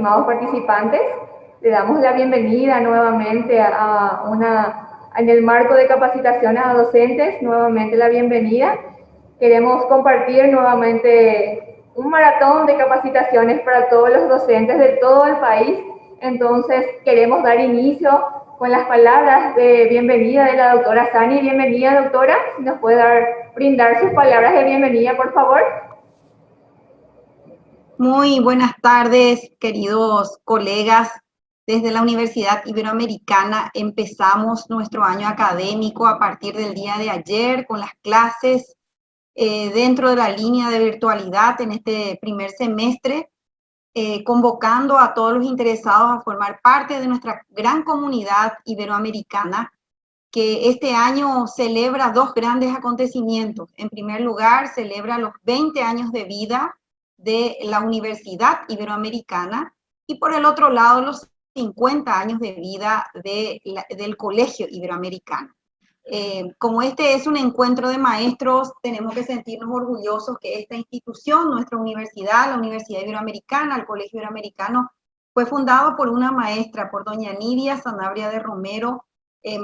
estimados participantes. Le damos la bienvenida nuevamente en el marco de capacitaciones a docentes, nuevamente la bienvenida. Queremos compartir nuevamente un maratón de capacitaciones para todos los docentes de todo el país. Entonces queremos dar inicio con las palabras de bienvenida de la doctora Sani. Bienvenida, doctora. Si nos puede brindar sus palabras de bienvenida, por favor. Muy buenas tardes, queridos colegas. Desde la Universidad Iberoamericana empezamos nuestro año académico a partir del día de ayer con las clases dentro de la línea de virtualidad en este primer semestre, convocando a todos los interesados a formar parte de nuestra gran comunidad iberoamericana, que este año celebra dos grandes acontecimientos. En primer lugar, celebra los 20 años de vida de la Universidad Iberoamericana y por el otro lado los 50 años de vida del Colegio Iberoamericano. Como este es un encuentro de maestros, tenemos que sentirnos orgullosos que esta institución, nuestra universidad, la Universidad Iberoamericana, el Colegio Iberoamericano, fue fundado por una maestra, por doña Nidia Sanabria de Romero,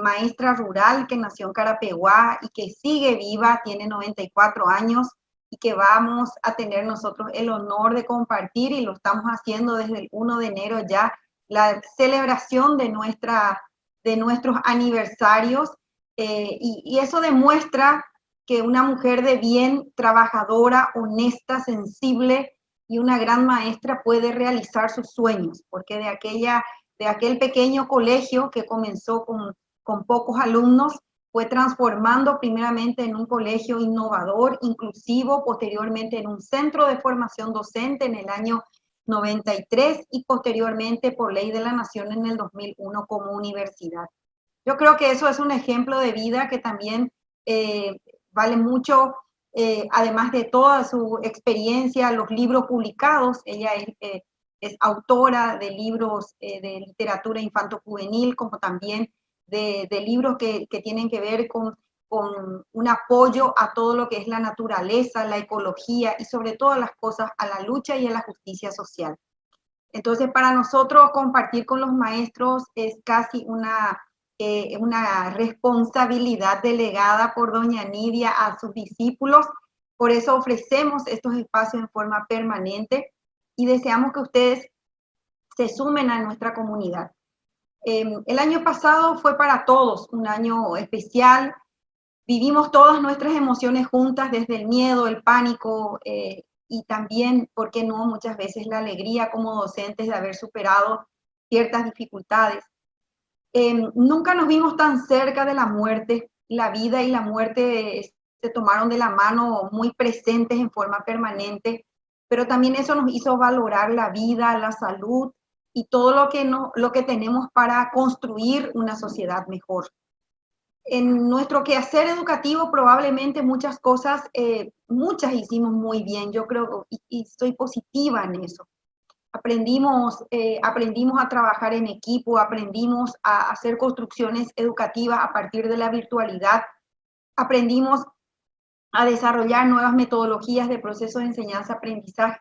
maestra rural que nació en Carapeguá y que sigue viva, tiene 94 años, y que vamos a tener nosotros el honor de compartir, y lo estamos haciendo desde el 1 de enero ya, la celebración de nuestros aniversarios, y eso demuestra que una mujer de bien, trabajadora, honesta, sensible y una gran maestra puede realizar sus sueños, porque de aquel pequeño colegio que comenzó con pocos alumnos, fue transformando primeramente en un colegio innovador, inclusivo, posteriormente en un centro de formación docente en el año 93 y posteriormente por ley de la Nación en el 2001 como universidad. Yo creo que eso es un ejemplo de vida que también vale mucho, además de toda su experiencia, los libros publicados. Ella es autora de libros de literatura infanto-juvenil, como también de libros que tienen que ver con un apoyo a todo lo que es la naturaleza, la ecología y sobre todas las cosas a la lucha y a la justicia social. Entonces, para nosotros compartir con los maestros es casi una responsabilidad delegada por doña Nidia a sus discípulos. Por eso ofrecemos estos espacios en forma permanente y deseamos que ustedes se sumen a nuestra comunidad. El año pasado fue para todos un año especial. Vivimos todas nuestras emociones juntas, desde el miedo, el pánico, y también, ¿por qué no?, muchas veces la alegría como docentes de haber superado ciertas dificultades. Nunca nos vimos tan cerca de la muerte. La vida y la muerte se tomaron de la mano muy presentes en forma permanente, pero también eso nos hizo valorar la vida, la salud y todo lo que tenemos para construir una sociedad mejor. En nuestro quehacer educativo probablemente muchas cosas, muchas hicimos muy bien, yo creo, y soy positiva en eso. Aprendimos a trabajar en equipo, aprendimos a hacer construcciones educativas a partir de la virtualidad, aprendimos a desarrollar nuevas metodologías de proceso de enseñanza-aprendizaje.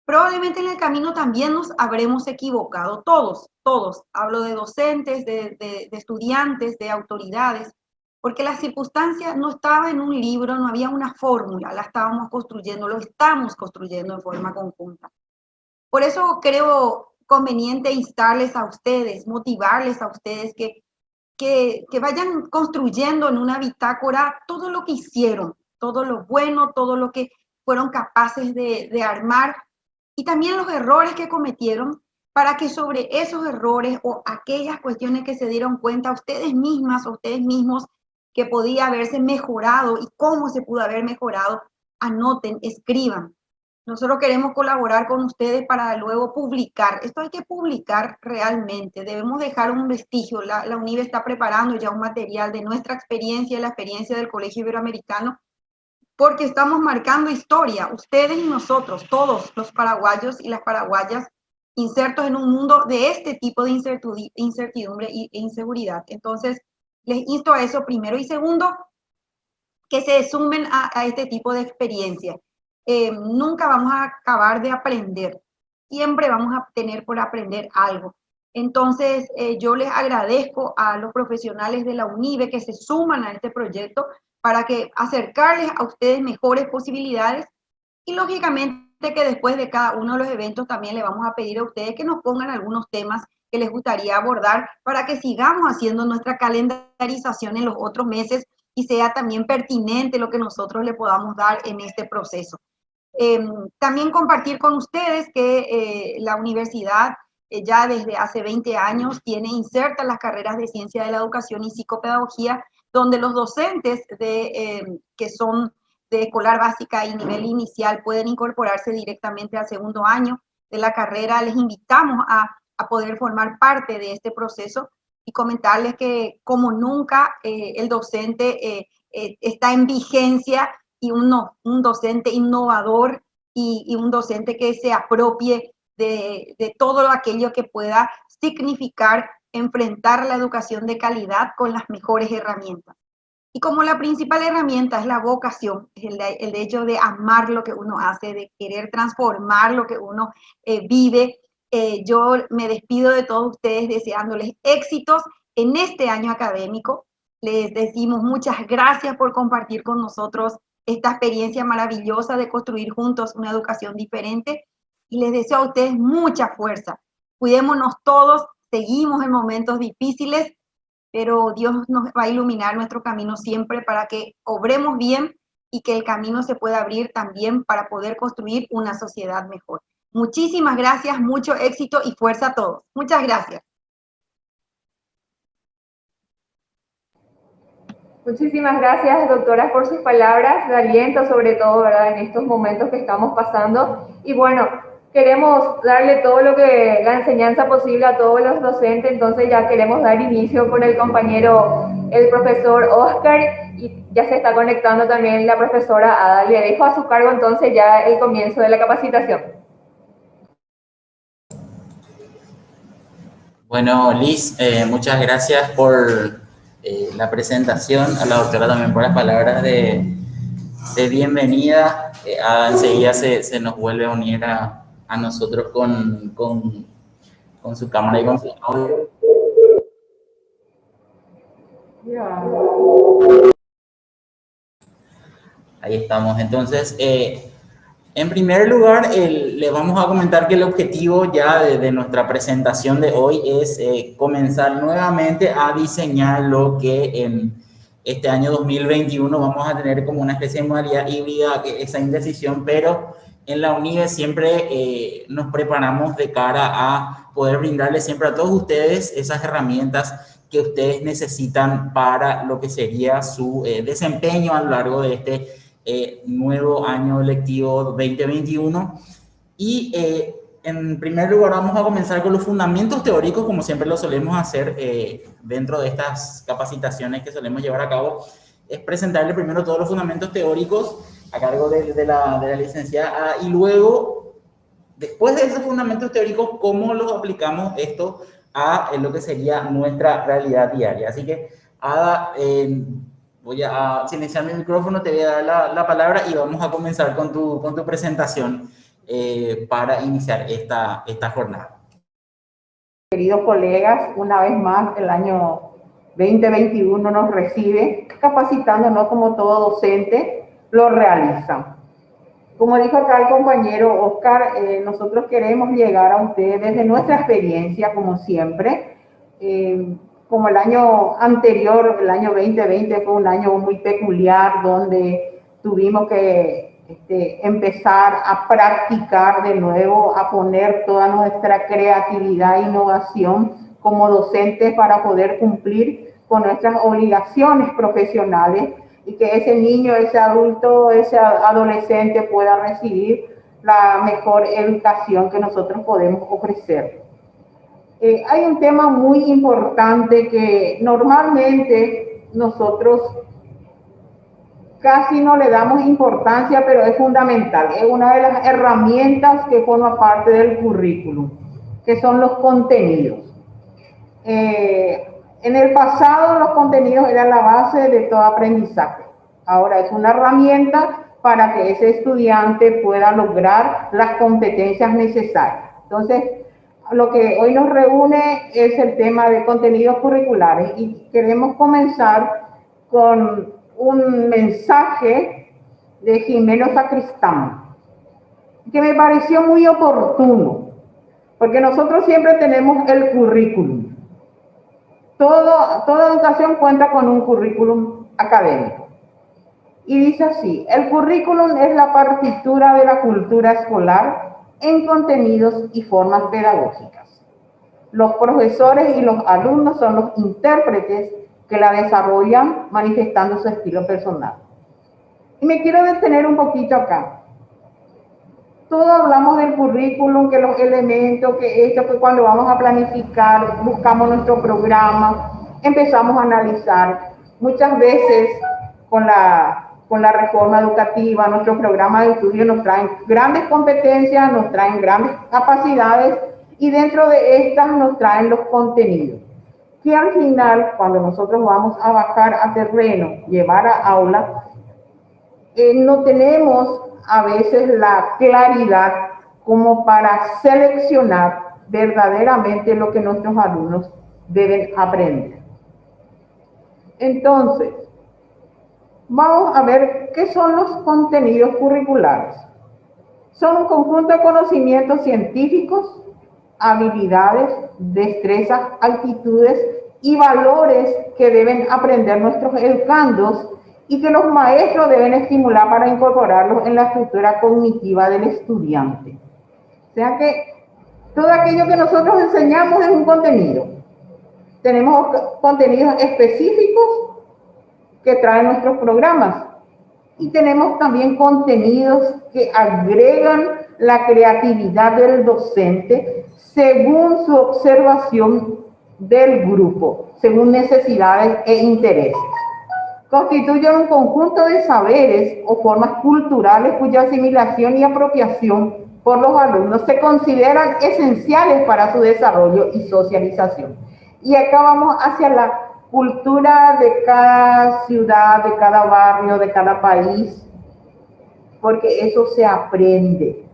Probablemente en el camino también nos habremos equivocado, todos. Hablo de docentes, de estudiantes, de autoridades, porque la circunstancia no estaba en un libro, no había una fórmula, la estábamos construyendo, lo estamos construyendo en forma conjunta. Por eso creo conveniente instarles a ustedes, motivarles a ustedes que vayan construyendo en una bitácora todo lo que hicieron, todo lo bueno, todo lo que fueron capaces de armar y también los errores que cometieron, para que sobre esos errores o aquellas cuestiones que se dieron cuenta ustedes mismas o ustedes mismos que podía haberse mejorado y cómo se pudo haber mejorado, anoten, escriban. Nosotros queremos colaborar con ustedes para luego publicar. Esto hay que publicar realmente. Debemos dejar un vestigio. La UNIBE está preparando ya un material de nuestra experiencia, la experiencia del Colegio Iberoamericano, porque estamos marcando historia, ustedes y nosotros, todos los paraguayos y las paraguayas, insertos en un mundo de este tipo de incertidumbre e inseguridad. Entonces, les insto a eso primero. Y segundo, que se sumen a este tipo de experiencia. Nunca vamos a acabar de aprender. siempre vamos a tener por aprender algo. Entonces, yo les agradezco a los profesionales de la UNIBE que se suman a este proyecto para que acercarles a ustedes mejores posibilidades y lógicamente que después de cada uno de los eventos también le vamos a pedir a ustedes que nos pongan algunos temas que les gustaría abordar para que sigamos haciendo nuestra calendarización en los otros meses y sea también pertinente lo que nosotros le podamos dar en este proceso. También compartir con ustedes que la universidad ya desde hace 20 años tiene insertas las carreras de Ciencia de la Educación y Psicopedagogía, donde los docentes que son de escolar básica y nivel inicial pueden incorporarse directamente al segundo año de la carrera. Les invitamos a poder formar parte de este proceso y comentarles que como nunca el docente está en vigencia y un docente innovador y un docente que se apropie de todo aquello que pueda significar enfrentar la educación de calidad con las mejores herramientas. Y como la principal herramienta es la vocación, es el hecho de amar lo que uno hace, de querer transformar lo que uno vive, yo me despido de todos ustedes deseándoles éxitos en este año académico. Les decimos muchas gracias por compartir con nosotros esta experiencia maravillosa de construir juntos una educación diferente y les deseo a ustedes mucha fuerza. Cuidémonos todos, seguimos en momentos difíciles, pero Dios nos va a iluminar nuestro camino siempre para que obremos bien y que el camino se pueda abrir también para poder construir una sociedad mejor. Muchísimas gracias, mucho éxito y fuerza a todos. Muchas gracias. Muchísimas gracias, doctora, por sus palabras de aliento, sobre todo, ¿verdad?, en estos momentos que estamos pasando. Y bueno, queremos darle todo lo que la enseñanza posible a todos los docentes, entonces ya queremos dar inicio con el compañero, el profesor Oscar, y ya se está conectando también la profesora Ada. Le dejo a su cargo entonces ya el comienzo de la capacitación. Bueno, Liz, muchas gracias por la presentación, a la doctora también por las palabras de bienvenida. Enseguida se nos vuelve a unir a nosotros con su cámara y con su audio. Ahí estamos. Entonces, en primer lugar, le vamos a comentar que el objetivo ya de nuestra presentación de hoy es comenzar nuevamente a diseñar lo que en este año 2021 vamos a tener como una especie de modalidad híbrida, esa indecisión, pero en la UNIBE siempre nos preparamos de cara a poder brindarles siempre a todos ustedes esas herramientas que ustedes necesitan para lo que sería su desempeño a lo largo de este nuevo año lectivo 2021. Y en primer lugar vamos a comenzar con los fundamentos teóricos, como siempre lo solemos hacer dentro de estas capacitaciones que solemos llevar a cabo. Es presentarle primero todos los fundamentos teóricos a cargo de la licenciada, y luego, después de esos fundamentos teóricos, cómo los aplicamos esto a lo que sería nuestra realidad diaria. Así que, Ada, voy a silenciar mi micrófono, te voy a dar la palabra y vamos a comenzar con tu presentación para iniciar esta jornada. Queridos colegas, una vez más el año 2021 nos recibe capacitándonos como todo docente lo realiza. Como dijo acá el compañero Oscar, nosotros queremos llegar a ustedes desde nuestra experiencia, como siempre. Como el año anterior, el año 2020 fue un año muy peculiar, donde tuvimos que empezar a practicar de nuevo, a poner toda nuestra creatividad e innovación como docentes para poder cumplir con nuestras obligaciones profesionales y que ese niño, ese adulto, ese adolescente pueda recibir la mejor educación que nosotros podemos ofrecer. Hay un tema muy importante que normalmente nosotros casi no le damos importancia, pero es fundamental. Es una de las herramientas que forma parte del currículum, que son los contenidos. En el pasado los contenidos eran la base de todo aprendizaje. Ahora es una herramienta para que ese estudiante pueda lograr las competencias necesarias. Entonces, lo que hoy nos reúne es el tema de contenidos curriculares y queremos comenzar con un mensaje de Jimeno Sacristán, que me pareció muy oportuno, porque nosotros siempre tenemos el currículum. Toda educación cuenta con un currículum académico. Y dice así: el currículum es la partitura de la cultura escolar en contenidos y formas pedagógicas. Los profesores y los alumnos son los intérpretes que la desarrollan manifestando su estilo personal. Y me quiero detener un poquito acá. Todos hablamos del currículum, que los elementos, que esto, que cuando vamos a planificar, buscamos nuestro programa, empezamos a analizar. Muchas veces con la reforma educativa, nuestros programas de estudio nos traen grandes competencias, nos traen grandes capacidades y dentro de estas nos traen los contenidos. Que al final, cuando nosotros vamos a bajar a terreno, llevar a aula, no tenemos a veces la claridad como para seleccionar verdaderamente lo que nuestros alumnos deben aprender. Entonces, vamos a ver qué son los contenidos curriculares. Son un conjunto de conocimientos científicos, habilidades, destrezas, actitudes y valores que deben aprender nuestros educandos y que los maestros deben estimular para incorporarlos en la estructura cognitiva del estudiante. O sea que todo aquello que nosotros enseñamos es un contenido. Tenemos contenidos específicos que traen nuestros programas y tenemos también contenidos que agregan la creatividad del docente según su observación del grupo, según necesidades e intereses. Constituyen un conjunto de saberes o formas culturales cuya asimilación y apropiación por los alumnos se consideran esenciales para su desarrollo y socialización. Y acá vamos hacia la cultura de cada ciudad, de cada barrio, de cada país, porque eso se aprende.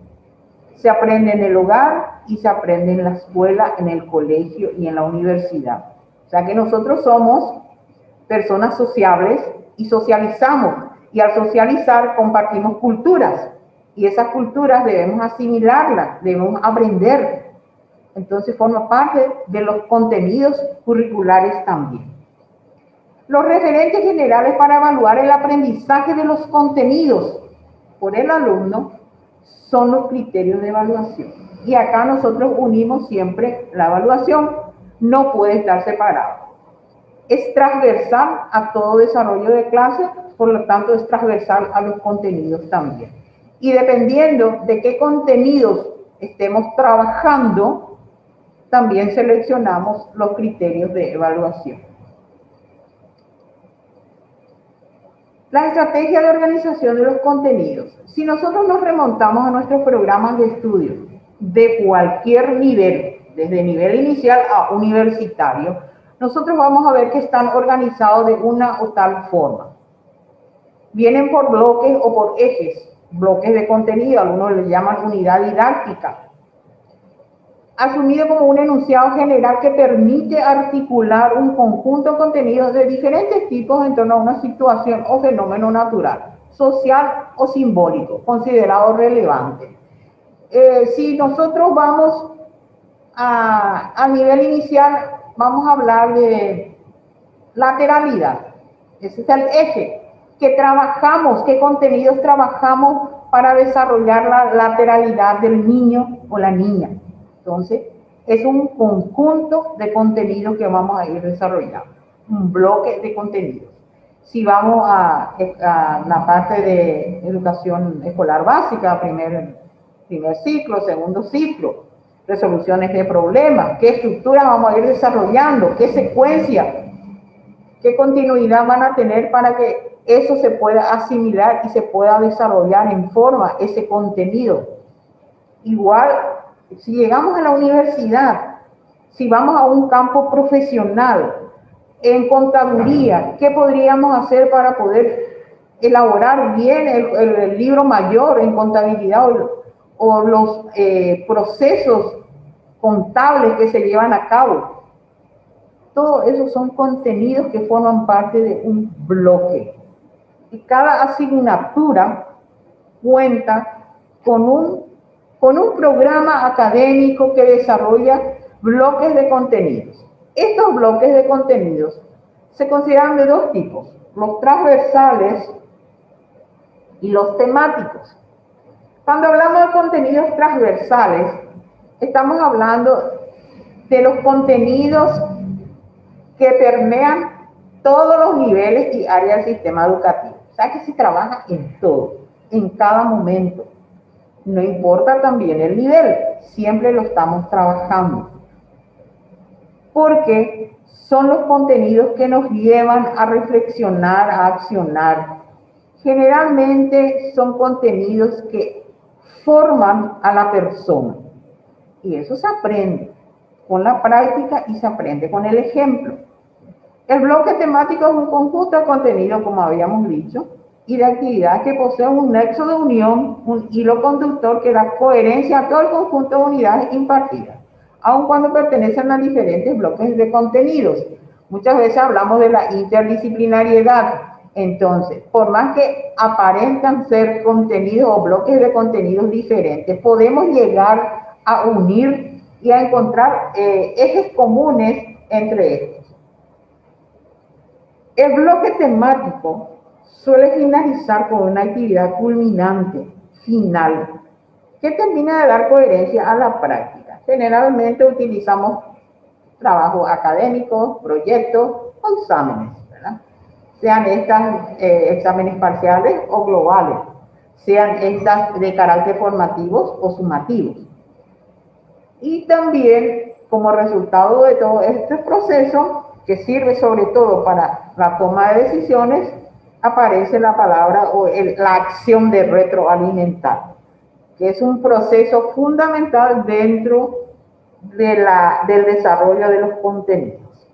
Se aprende en el hogar y se aprende en la escuela, en el colegio y en la universidad. O sea que nosotros somos personas sociables y socializamos. Y al socializar compartimos culturas. Y esas culturas debemos asimilarlas, debemos aprender. Entonces forma parte de los contenidos curriculares también. Los referentes generales para evaluar el aprendizaje de los contenidos por el alumno son los criterios de evaluación. Y acá nosotros unimos siempre la evaluación, no puede estar separado. Es transversal a todo desarrollo de clase, por lo tanto es transversal a los contenidos también. Y dependiendo de qué contenidos estemos trabajando, también seleccionamos los criterios de evaluación. La estrategia de organización de los contenidos. Si nosotros nos remontamos a nuestros programas de estudio de cualquier nivel, desde nivel inicial a universitario, nosotros vamos a ver que están organizados de una o tal forma. Vienen por bloques o por ejes, bloques de contenido, algunos les llaman unidad didáctica, asumido como un enunciado general que permite articular un conjunto de contenidos de diferentes tipos en torno a una situación o fenómeno natural, social o simbólico, considerado relevante. Si nosotros vamos a nivel inicial, vamos a hablar de lateralidad. Ese es el eje que trabajamos, qué contenidos trabajamos para desarrollar la lateralidad del niño o la niña. Entonces, es un conjunto de contenidos que vamos a ir desarrollando, un bloque de contenidos. Si vamos a la parte de educación escolar básica, primer ciclo, segundo ciclo, resoluciones de problemas, qué estructuras vamos a ir desarrollando, qué secuencia, qué continuidad van a tener para que eso se pueda asimilar y se pueda desarrollar en forma ese contenido. Igual, si llegamos a la universidad, si vamos a un campo profesional, en contaduría, ¿qué podríamos hacer para poder elaborar bien el libro mayor en contabilidad o los procesos contables que se llevan a cabo. Todo eso son contenidos que forman parte de un bloque. Y cada asignatura cuenta con un programa académico que desarrolla bloques de contenidos. Estos bloques de contenidos se consideran de dos tipos, los transversales y los temáticos. Cuando hablamos de contenidos transversales, estamos hablando de los contenidos que permean todos los niveles y áreas del sistema educativo. O sea que se trabaja en todo, en cada momento. No importa también el nivel, siempre lo estamos trabajando. Porque son los contenidos que nos llevan a reflexionar, a accionar. Generalmente son contenidos que forman a la persona. Y eso se aprende con la práctica y se aprende con el ejemplo. El bloque temático es un conjunto de contenido, como habíamos dicho, y de actividades que poseen un nexo de unión, un hilo conductor que da coherencia a todo el conjunto de unidades impartidas, aun cuando pertenecen a diferentes bloques de contenidos. Muchas veces hablamos de la interdisciplinariedad. Entonces, por más que aparentan ser contenidos o bloques de contenidos diferentes, podemos llegar a unir y a encontrar ejes comunes entre estos. El bloque temático suele finalizar con una actividad culminante, final, que termina de dar coherencia a la práctica. Generalmente utilizamos trabajos académicos, proyectos o exámenes, ¿verdad? Sean estas exámenes parciales o globales, sean estas de carácter formativos o sumativos. Y también, como resultado de todo este proceso, que sirve sobre todo para la toma de decisiones, aparece la palabra o la acción de retroalimentar, que es un proceso fundamental dentro del desarrollo de los contenidos.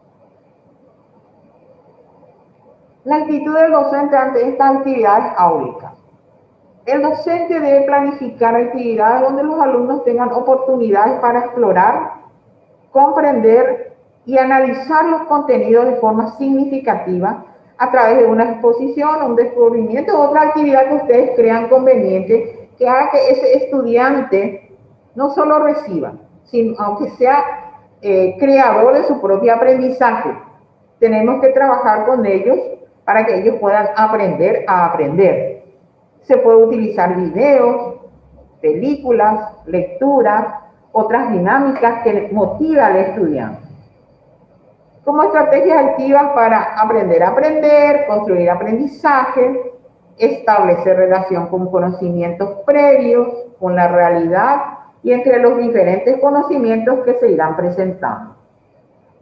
La actitud del docente ante estas actividades áulicas. El docente debe planificar actividades donde los alumnos tengan oportunidades para explorar, comprender y analizar los contenidos de forma significativa a través de una exposición, un descubrimiento o otra actividad que ustedes crean conveniente, que haga que ese estudiante no solo reciba, sino aunque sea creador de su propio aprendizaje. Tenemos que trabajar con ellos para que ellos puedan aprender a aprender. Se puede utilizar videos, películas, lecturas, otras dinámicas que motivan al estudiante. Como estrategias activas para aprender a aprender, construir aprendizaje, establecer relación con conocimientos previos, con la realidad y entre los diferentes conocimientos que se irán presentando.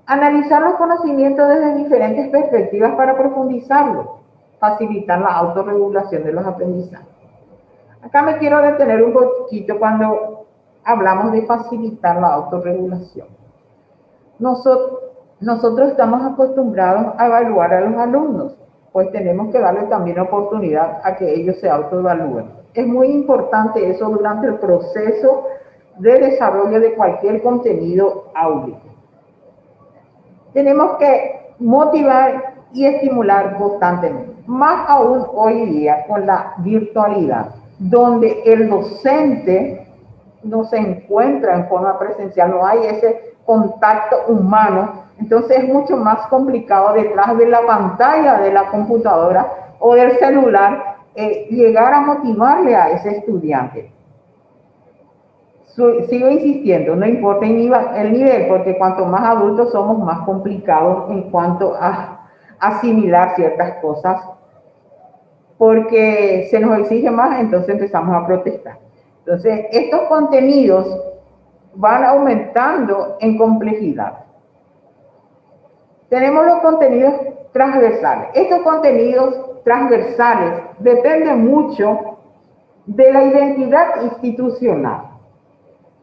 Analizar los conocimientos desde diferentes perspectivas para profundizarlos, facilitar la autorregulación de los aprendizajes. Acá me quiero detener un poquito cuando hablamos de facilitar la autorregulación. Nosotros estamos acostumbrados a evaluar a los alumnos, pues tenemos que darle también oportunidad a que ellos se autoevalúen. Es muy importante eso durante el proceso de desarrollo de cualquier contenido áudico. Tenemos que motivar y estimular constantemente, más aún hoy día con la virtualidad, donde el docente no se encuentra en forma presencial, no hay ese contacto humano, entonces es mucho más complicado detrás de la pantalla de la computadora o del celular llegar a motivarle a ese estudiante. Sigo insistiendo, no importa el nivel, porque cuanto más adultos somos, más complicados en cuanto a asimilar ciertas cosas, porque se nos exige más, entonces empezamos a protestar. Entonces, estos contenidos van aumentando en complejidad. Tenemos los contenidos transversales. Estos contenidos transversales dependen mucho de la identidad institucional.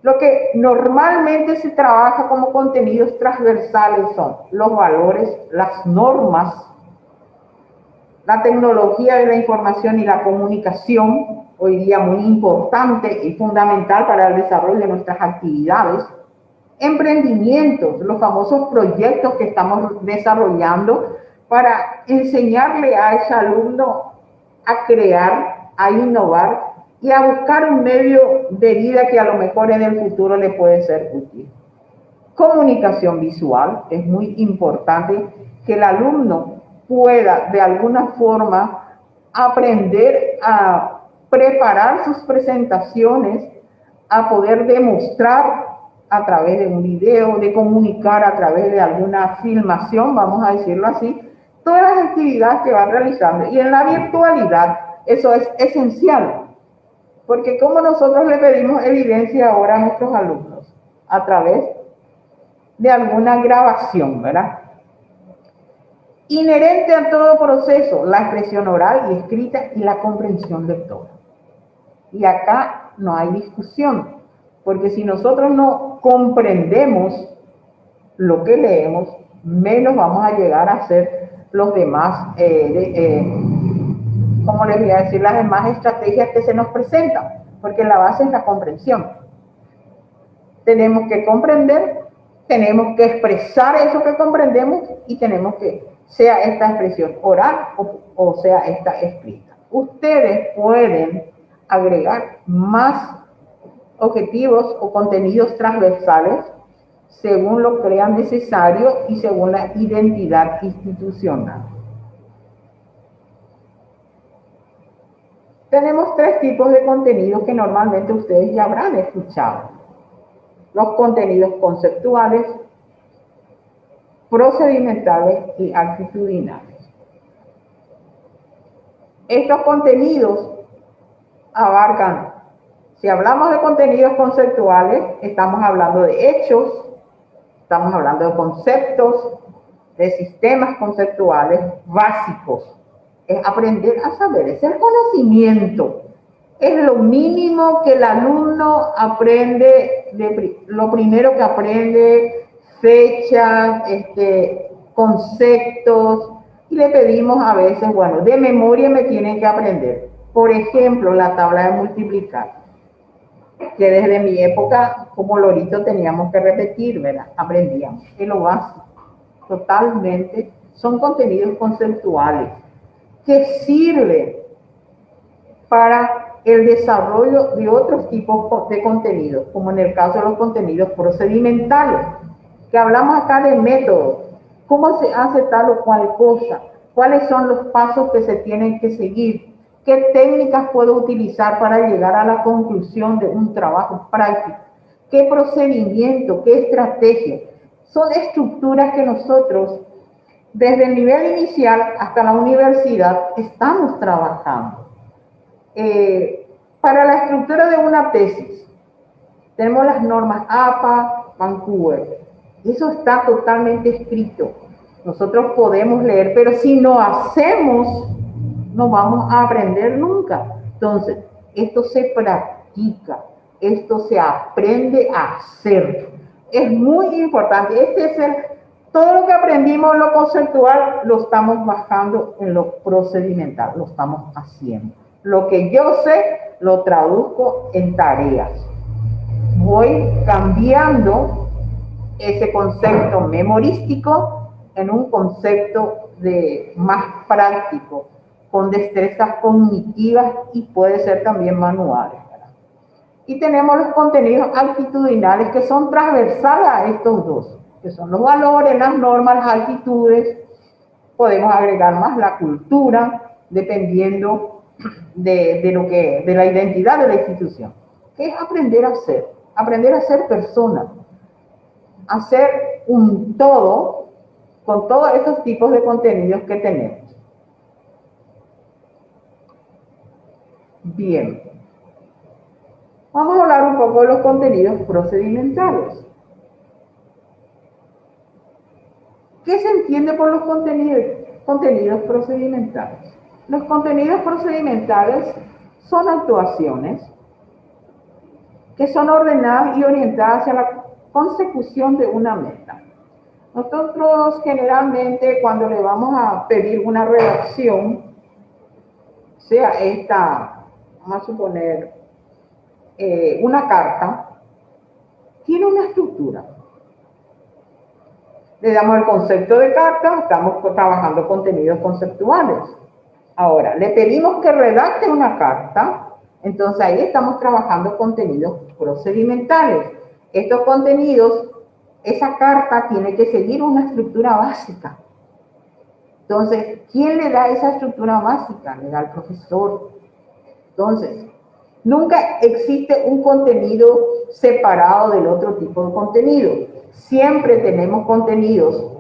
Lo que normalmente se trabaja como contenidos transversales son los valores, las normas, la tecnología de la información y la comunicación, hoy día muy importante y fundamental para el desarrollo de nuestras actividades, emprendimientos, los famosos proyectos que estamos desarrollando para enseñarle a ese alumno a crear, a innovar y a buscar un medio de vida que a lo mejor en el futuro le puede ser útil. Comunicación visual, es muy importante que el alumno pueda de alguna forma aprender a preparar sus presentaciones, a poder demostrar a través de un video, de comunicar a través de alguna filmación, vamos a decirlo así, todas las actividades que van realizando. Y en la virtualidad eso es esencial, porque como nosotros le pedimos evidencia ahora a nuestros alumnos a través de alguna grabación, ¿verdad? Inherente a todo proceso, la expresión oral y escrita y la comprensión lectora. Y acá no hay discusión, porque si nosotros no comprendemos lo que leemos, menos vamos a llegar a ser los demás, como les voy a decir, las demás estrategias que se nos presentan, porque la base es la comprensión. Tenemos que comprender, tenemos que expresar eso que comprendemos y tenemos que, sea esta expresión oral o sea esta escrita. Ustedes pueden agregar más objetivos o contenidos transversales según lo crean necesario y según la identidad institucional. Tenemos tres tipos de contenidos que normalmente ustedes ya habrán escuchado. Los contenidos conceptuales, procedimentales y actitudinales. Estos contenidos abarcan, si hablamos de contenidos conceptuales, estamos hablando de hechos, estamos hablando de conceptos, de sistemas conceptuales básicos. Es aprender a saber, es el conocimiento. Es lo mínimo que el alumno aprende, lo primero que aprende, fechas, conceptos, y le pedimos a veces, bueno, de memoria me tienen que aprender. Por ejemplo, la tabla de multiplicar, que desde mi época como lorito teníamos que repetir, ¿verdad? Aprendíamos, es lo básico, totalmente, son contenidos conceptuales que sirven para el desarrollo de otros tipos de contenidos, como en el caso de los contenidos procedimentales, que hablamos acá de métodos, cómo se hace tal o cual cosa, cuáles son los pasos que se tienen que seguir, qué técnicas puedo utilizar para llegar a la conclusión de un trabajo práctico, qué procedimiento, qué estrategia. Son estructuras que nosotros, desde el nivel inicial hasta la universidad, estamos trabajando. Para la estructura de una tesis, tenemos las normas APA, Vancouver. Eso está totalmente escrito. Nosotros podemos leer, pero si no hacemos, no vamos a aprender nunca. Entonces, esto se practica, esto se aprende a hacer. Es muy importante. Todo lo que aprendimos en lo conceptual, lo estamos bajando en lo procedimental, lo estamos haciendo. Lo que yo sé, lo traduzco en tareas. Voy cambiando ese concepto memorístico en un concepto más práctico, con destrezas cognitivas y puede ser también manuales, ¿verdad? Y tenemos los contenidos actitudinales que son transversales a estos dos, que son los valores, las normas, las actitudes. Podemos agregar más la cultura, dependiendo de la identidad de la institución, que es aprender a ser persona, a ser un todo con todos estos tipos de contenidos que tenemos. Bien, vamos a hablar un poco de los contenidos procedimentales. ¿Qué se entiende por los contenidos procedimentales? Los contenidos procedimentales son actuaciones que son ordenadas y orientadas hacia la consecución de una meta. Nosotros generalmente cuando le vamos a pedir una redacción, sea esta, vamos a suponer, una carta, tiene una estructura. Le damos el concepto de carta, estamos trabajando contenidos conceptuales. Ahora, le pedimos que redacte una carta, entonces ahí estamos trabajando contenidos procedimentales. Estos contenidos, esa carta tiene que seguir una estructura básica. Entonces, ¿quién le da esa estructura básica? Le da el profesor. Entonces, nunca existe un contenido separado del otro tipo de contenido. Siempre tenemos contenidos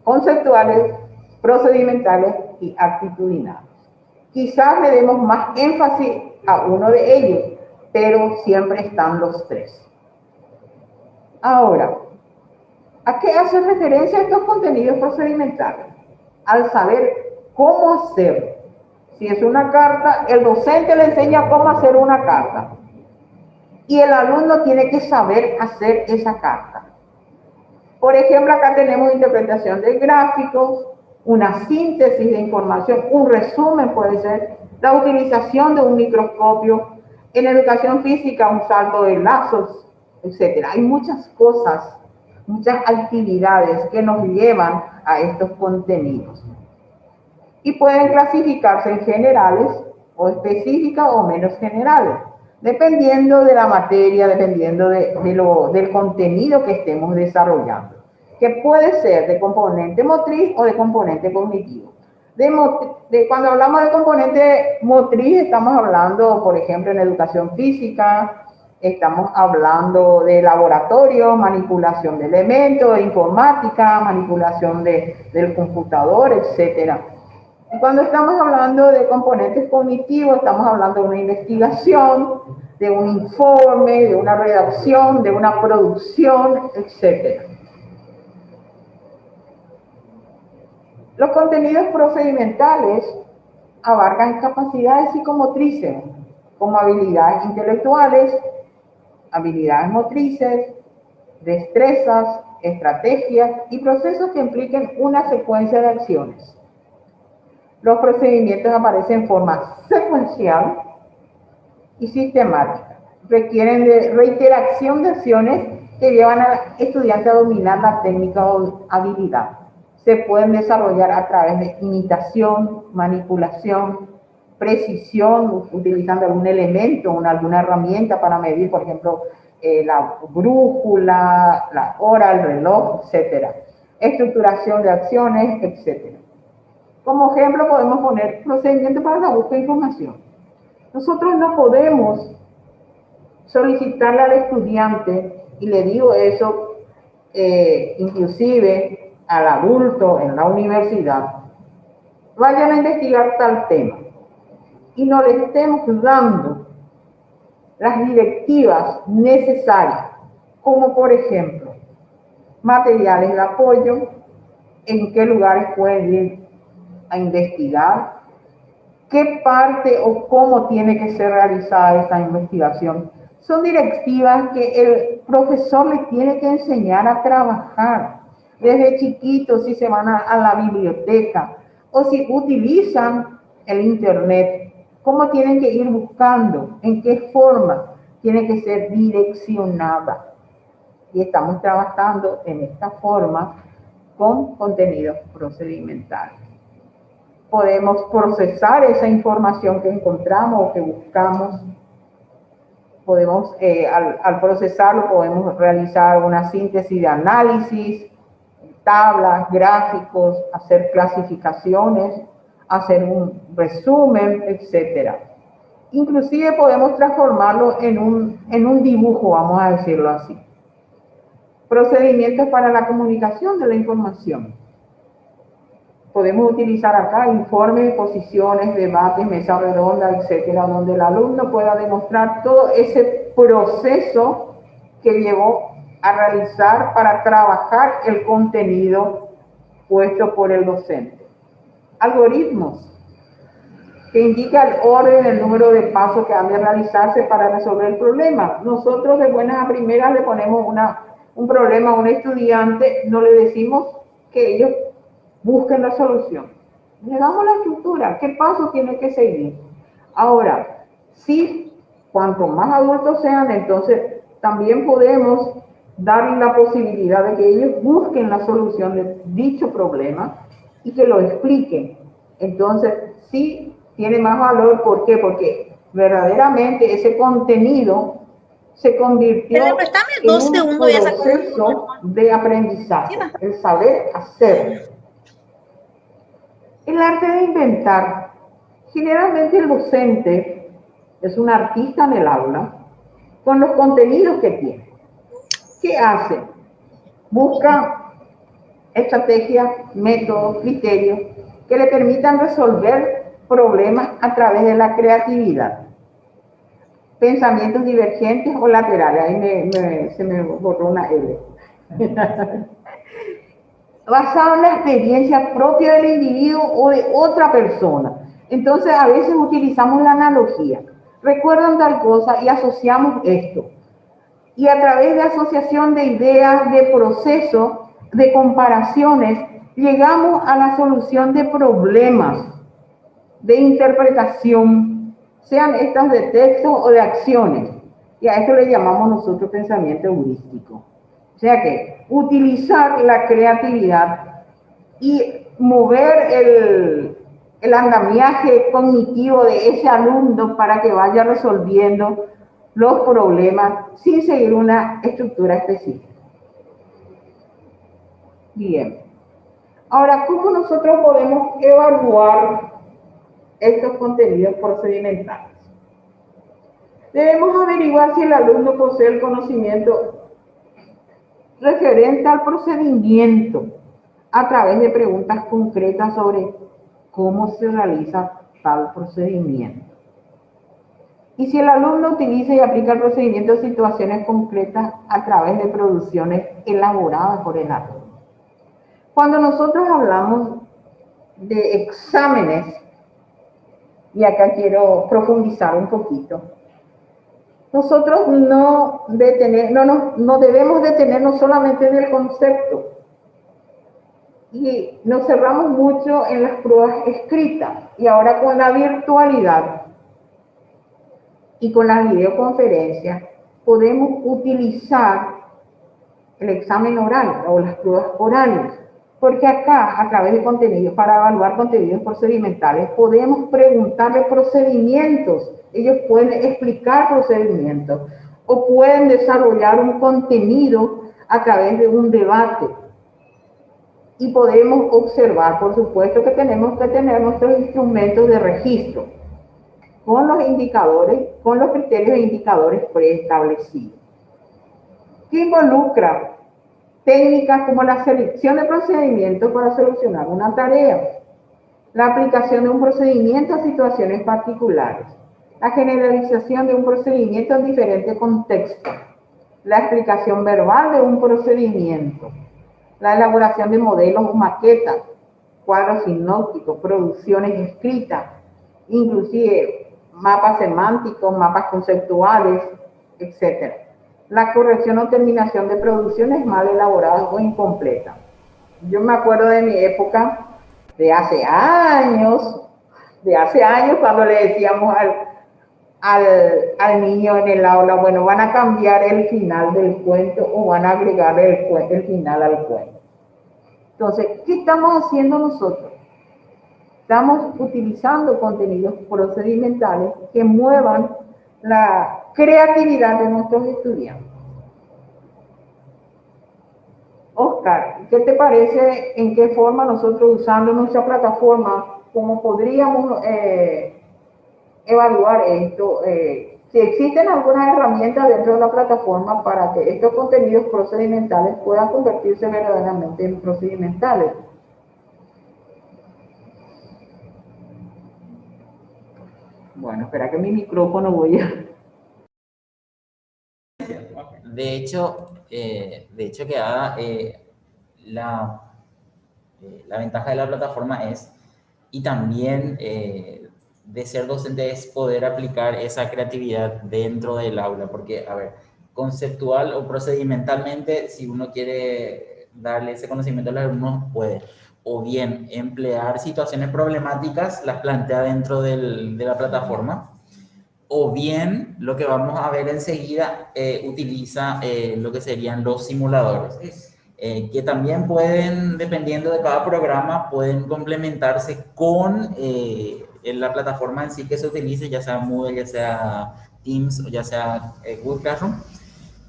conceptuales, procedimentales y actitudinales. Quizás le demos más énfasis a uno de ellos, pero siempre están los tres. Ahora, ¿a qué hace referencia estos contenidos procedimentales? Al saber cómo hacerlo. Si es una carta, el docente le enseña cómo hacer una carta. Y el alumno tiene que saber hacer esa carta. Por ejemplo, acá tenemos interpretación de gráficos, una síntesis de información, un resumen puede ser, la utilización de un microscopio, en educación física un salto de lazos, etc. Hay muchas cosas, muchas actividades que nos llevan a estos contenidos. Y pueden clasificarse en generales o específicas o menos generales, dependiendo de la materia, dependiendo del contenido que estemos desarrollando, que puede ser de componente motriz o de componente cognitivo. Cuando hablamos de componente motriz, estamos hablando, por ejemplo, en educación física, estamos hablando de laboratorio, manipulación de elementos, de informática, manipulación del computador, etcétera. Y cuando estamos hablando de componentes cognitivos, estamos hablando de una investigación, de un informe, de una redacción, de una producción, etc. Los contenidos procedimentales abarcan capacidades psicomotrices, como habilidades intelectuales, habilidades motrices, destrezas, estrategias y procesos que impliquen una secuencia de acciones. Los procedimientos aparecen en forma secuencial y sistemática. Requieren de reiteración de acciones que llevan al estudiante a dominar la técnica o habilidad. Se pueden desarrollar a través de imitación, manipulación, precisión, utilizando algún elemento, alguna herramienta para medir, por ejemplo, la brújula, la hora, el reloj, etc. Estructuración de acciones, etc. Como ejemplo podemos poner procedimiento para la búsqueda de información. Nosotros no podemos solicitarle al estudiante, y le digo eso inclusive al adulto en la universidad, vayan a investigar tal tema, y no le estemos dando las directivas necesarias, como por ejemplo, materiales de apoyo, en qué lugares pueden ir a investigar, qué parte o cómo tiene que ser realizada esta investigación. Son directivas que el profesor les tiene que enseñar a trabajar. Desde chiquitos, si se van a la biblioteca o si utilizan el internet, cómo tienen que ir buscando, en qué forma tiene que ser direccionada. Y estamos trabajando en esta forma con contenidos procedimentales. Podemos procesar esa información que encontramos o que buscamos. Podemos, al procesarlo, podemos realizar una síntesis de análisis, tablas, gráficos, hacer clasificaciones, hacer un resumen, etc. Inclusive podemos transformarlo en un dibujo, vamos a decirlo así. Procedimientos para la comunicación de la información. Podemos utilizar acá informes, exposiciones, debates, mesa redonda, etcétera, donde el alumno pueda demostrar todo ese proceso que llevó a realizar para trabajar el contenido puesto por el docente. Algoritmos que indican el orden, el número de pasos que han de realizarse para resolver el problema. Nosotros de buenas a primeras le ponemos un problema a un estudiante, no le decimos que ellos busquen la solución. Le damos la estructura, qué paso tiene que seguir. Ahora, si cuanto más adultos sean, entonces también podemos darles la posibilidad de que ellos busquen la solución de dicho problema y que lo expliquen. Entonces, sí tiene más valor. ¿Por qué? Porque verdaderamente ese contenido se convirtió Pero préstame en 2 un segundos, ya sacó. proceso de aprendizaje, el saber hacer. El arte de inventar. Generalmente el docente es un artista en el aula con los contenidos que tiene. ¿Qué hace? Busca estrategias, métodos, criterios que le permitan resolver problemas a través de la creatividad. Pensamientos divergentes o laterales. Ahí se me borró una L. Basado en la experiencia propia del individuo o de otra persona. Entonces, a veces utilizamos la analogía. Recuerdan tal cosa y asociamos esto. Y a través de asociación de ideas, de procesos, de comparaciones, llegamos a la solución de problemas, de interpretación, sean estas de texto o de acciones. Y a esto le llamamos nosotros pensamiento heurístico. O sea que utilizar la creatividad y mover el andamiaje cognitivo de ese alumno para que vaya resolviendo los problemas sin seguir una estructura específica. Bien. Ahora, ¿cómo nosotros podemos evaluar estos contenidos procedimentales? Debemos averiguar si el alumno posee el conocimiento referente al procedimiento a través de preguntas concretas sobre cómo se realiza tal procedimiento. Y si el alumno utiliza y aplica el procedimiento a situaciones concretas a través de producciones elaboradas por el alumno. Cuando nosotros hablamos de exámenes, y acá quiero profundizar un poquito, nosotros no debemos detenernos solamente en el concepto. Y nos cerramos mucho en las pruebas escritas. Y ahora con la virtualidad y con las videoconferencias podemos utilizar el examen oral o las pruebas orales. Porque acá, a través de contenidos, para evaluar contenidos procedimentales, podemos preguntarle procedimientos. Ellos pueden explicar procedimientos o pueden desarrollar un contenido a través de un debate. Y podemos observar, por supuesto que tenemos que tener nuestros instrumentos de registro con los indicadores, con los criterios e indicadores preestablecidos. ¿Qué involucra? Técnicas como la selección de procedimientos para solucionar una tarea, la aplicación de un procedimiento a situaciones particulares, la generalización de un procedimiento en diferentes contextos, la explicación verbal de un procedimiento, la elaboración de modelos o maquetas, cuadros sinópticos, producciones escritas, inclusive mapas semánticos, mapas conceptuales, etc. La corrección o terminación de producciones mal elaboradas o incompletas. Yo me acuerdo de mi época, de hace años, cuando le decíamos al niño en el aula, bueno, van a cambiar el final del cuento o van a agregar el final al cuento. Entonces, ¿qué estamos haciendo nosotros? Estamos utilizando contenidos procedimentales que muevan la creatividad de nuestros estudiantes. Oscar, ¿qué te parece en qué forma nosotros usando nuestra plataforma, cómo podríamos evaluar esto? Si existen algunas herramientas dentro de la plataforma para que estos contenidos procedimentales puedan convertirse verdaderamente en procedimentales. Bueno, espera que mi micrófono voy a... De hecho que la ventaja de la plataforma es, y también de ser docente, es poder aplicar esa creatividad dentro del aula, porque, a ver, conceptual o procedimentalmente, si uno quiere darle ese conocimiento a los alumnos, puede, o bien emplear situaciones problemáticas, las plantea dentro de la plataforma, o bien lo que vamos a ver enseguida utiliza lo que serían los simuladores. Que también pueden, dependiendo de cada programa, pueden complementarse con en la plataforma en sí que se utilice, ya sea Moodle, ya sea Teams o ya sea Google Classroom,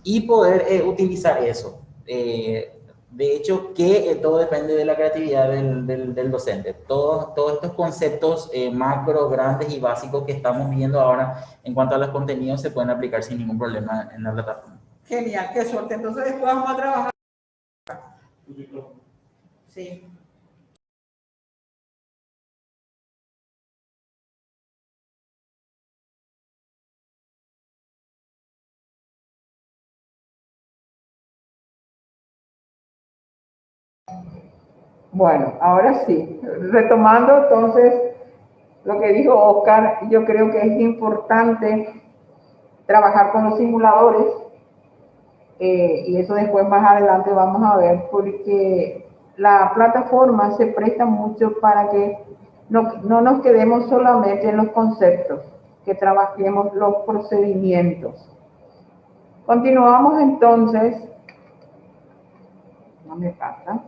y poder utilizar eso. De hecho, que todo depende de la creatividad del docente. Todos estos conceptos macro, grandes y básicos que estamos viendo ahora en cuanto a los contenidos se pueden aplicar sin ningún problema en la plataforma. Genial, qué suerte. Entonces después vamos a trabajar. Sí. Bueno, ahora sí, retomando entonces lo que dijo Oscar, yo creo que es importante trabajar con los simuladores, y eso después más adelante vamos a ver, porque la plataforma se presta mucho para que no nos quedemos solamente en los conceptos, que trabajemos los procedimientos. Continuamos entonces, no me pasa,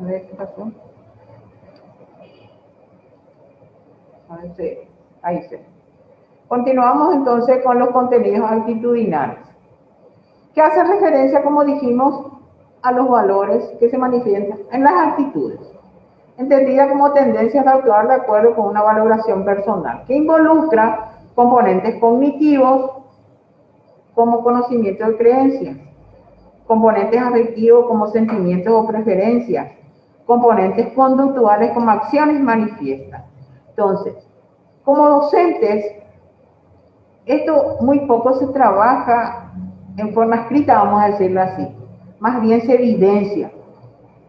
a ver qué pasó, a ver si, ahí se. Continuamos entonces con los contenidos actitudinales, que hacen referencia, como dijimos, a los valores que se manifiestan en las actitudes, entendida como tendencias de actuar de acuerdo con una valoración personal, que involucra componentes cognitivos como conocimiento de creencias, componentes afectivos como sentimientos o preferencias, componentes conductuales como acciones manifiestas. Entonces, como docentes, esto muy poco se trabaja en forma escrita, vamos a decirlo así, más bien se evidencia.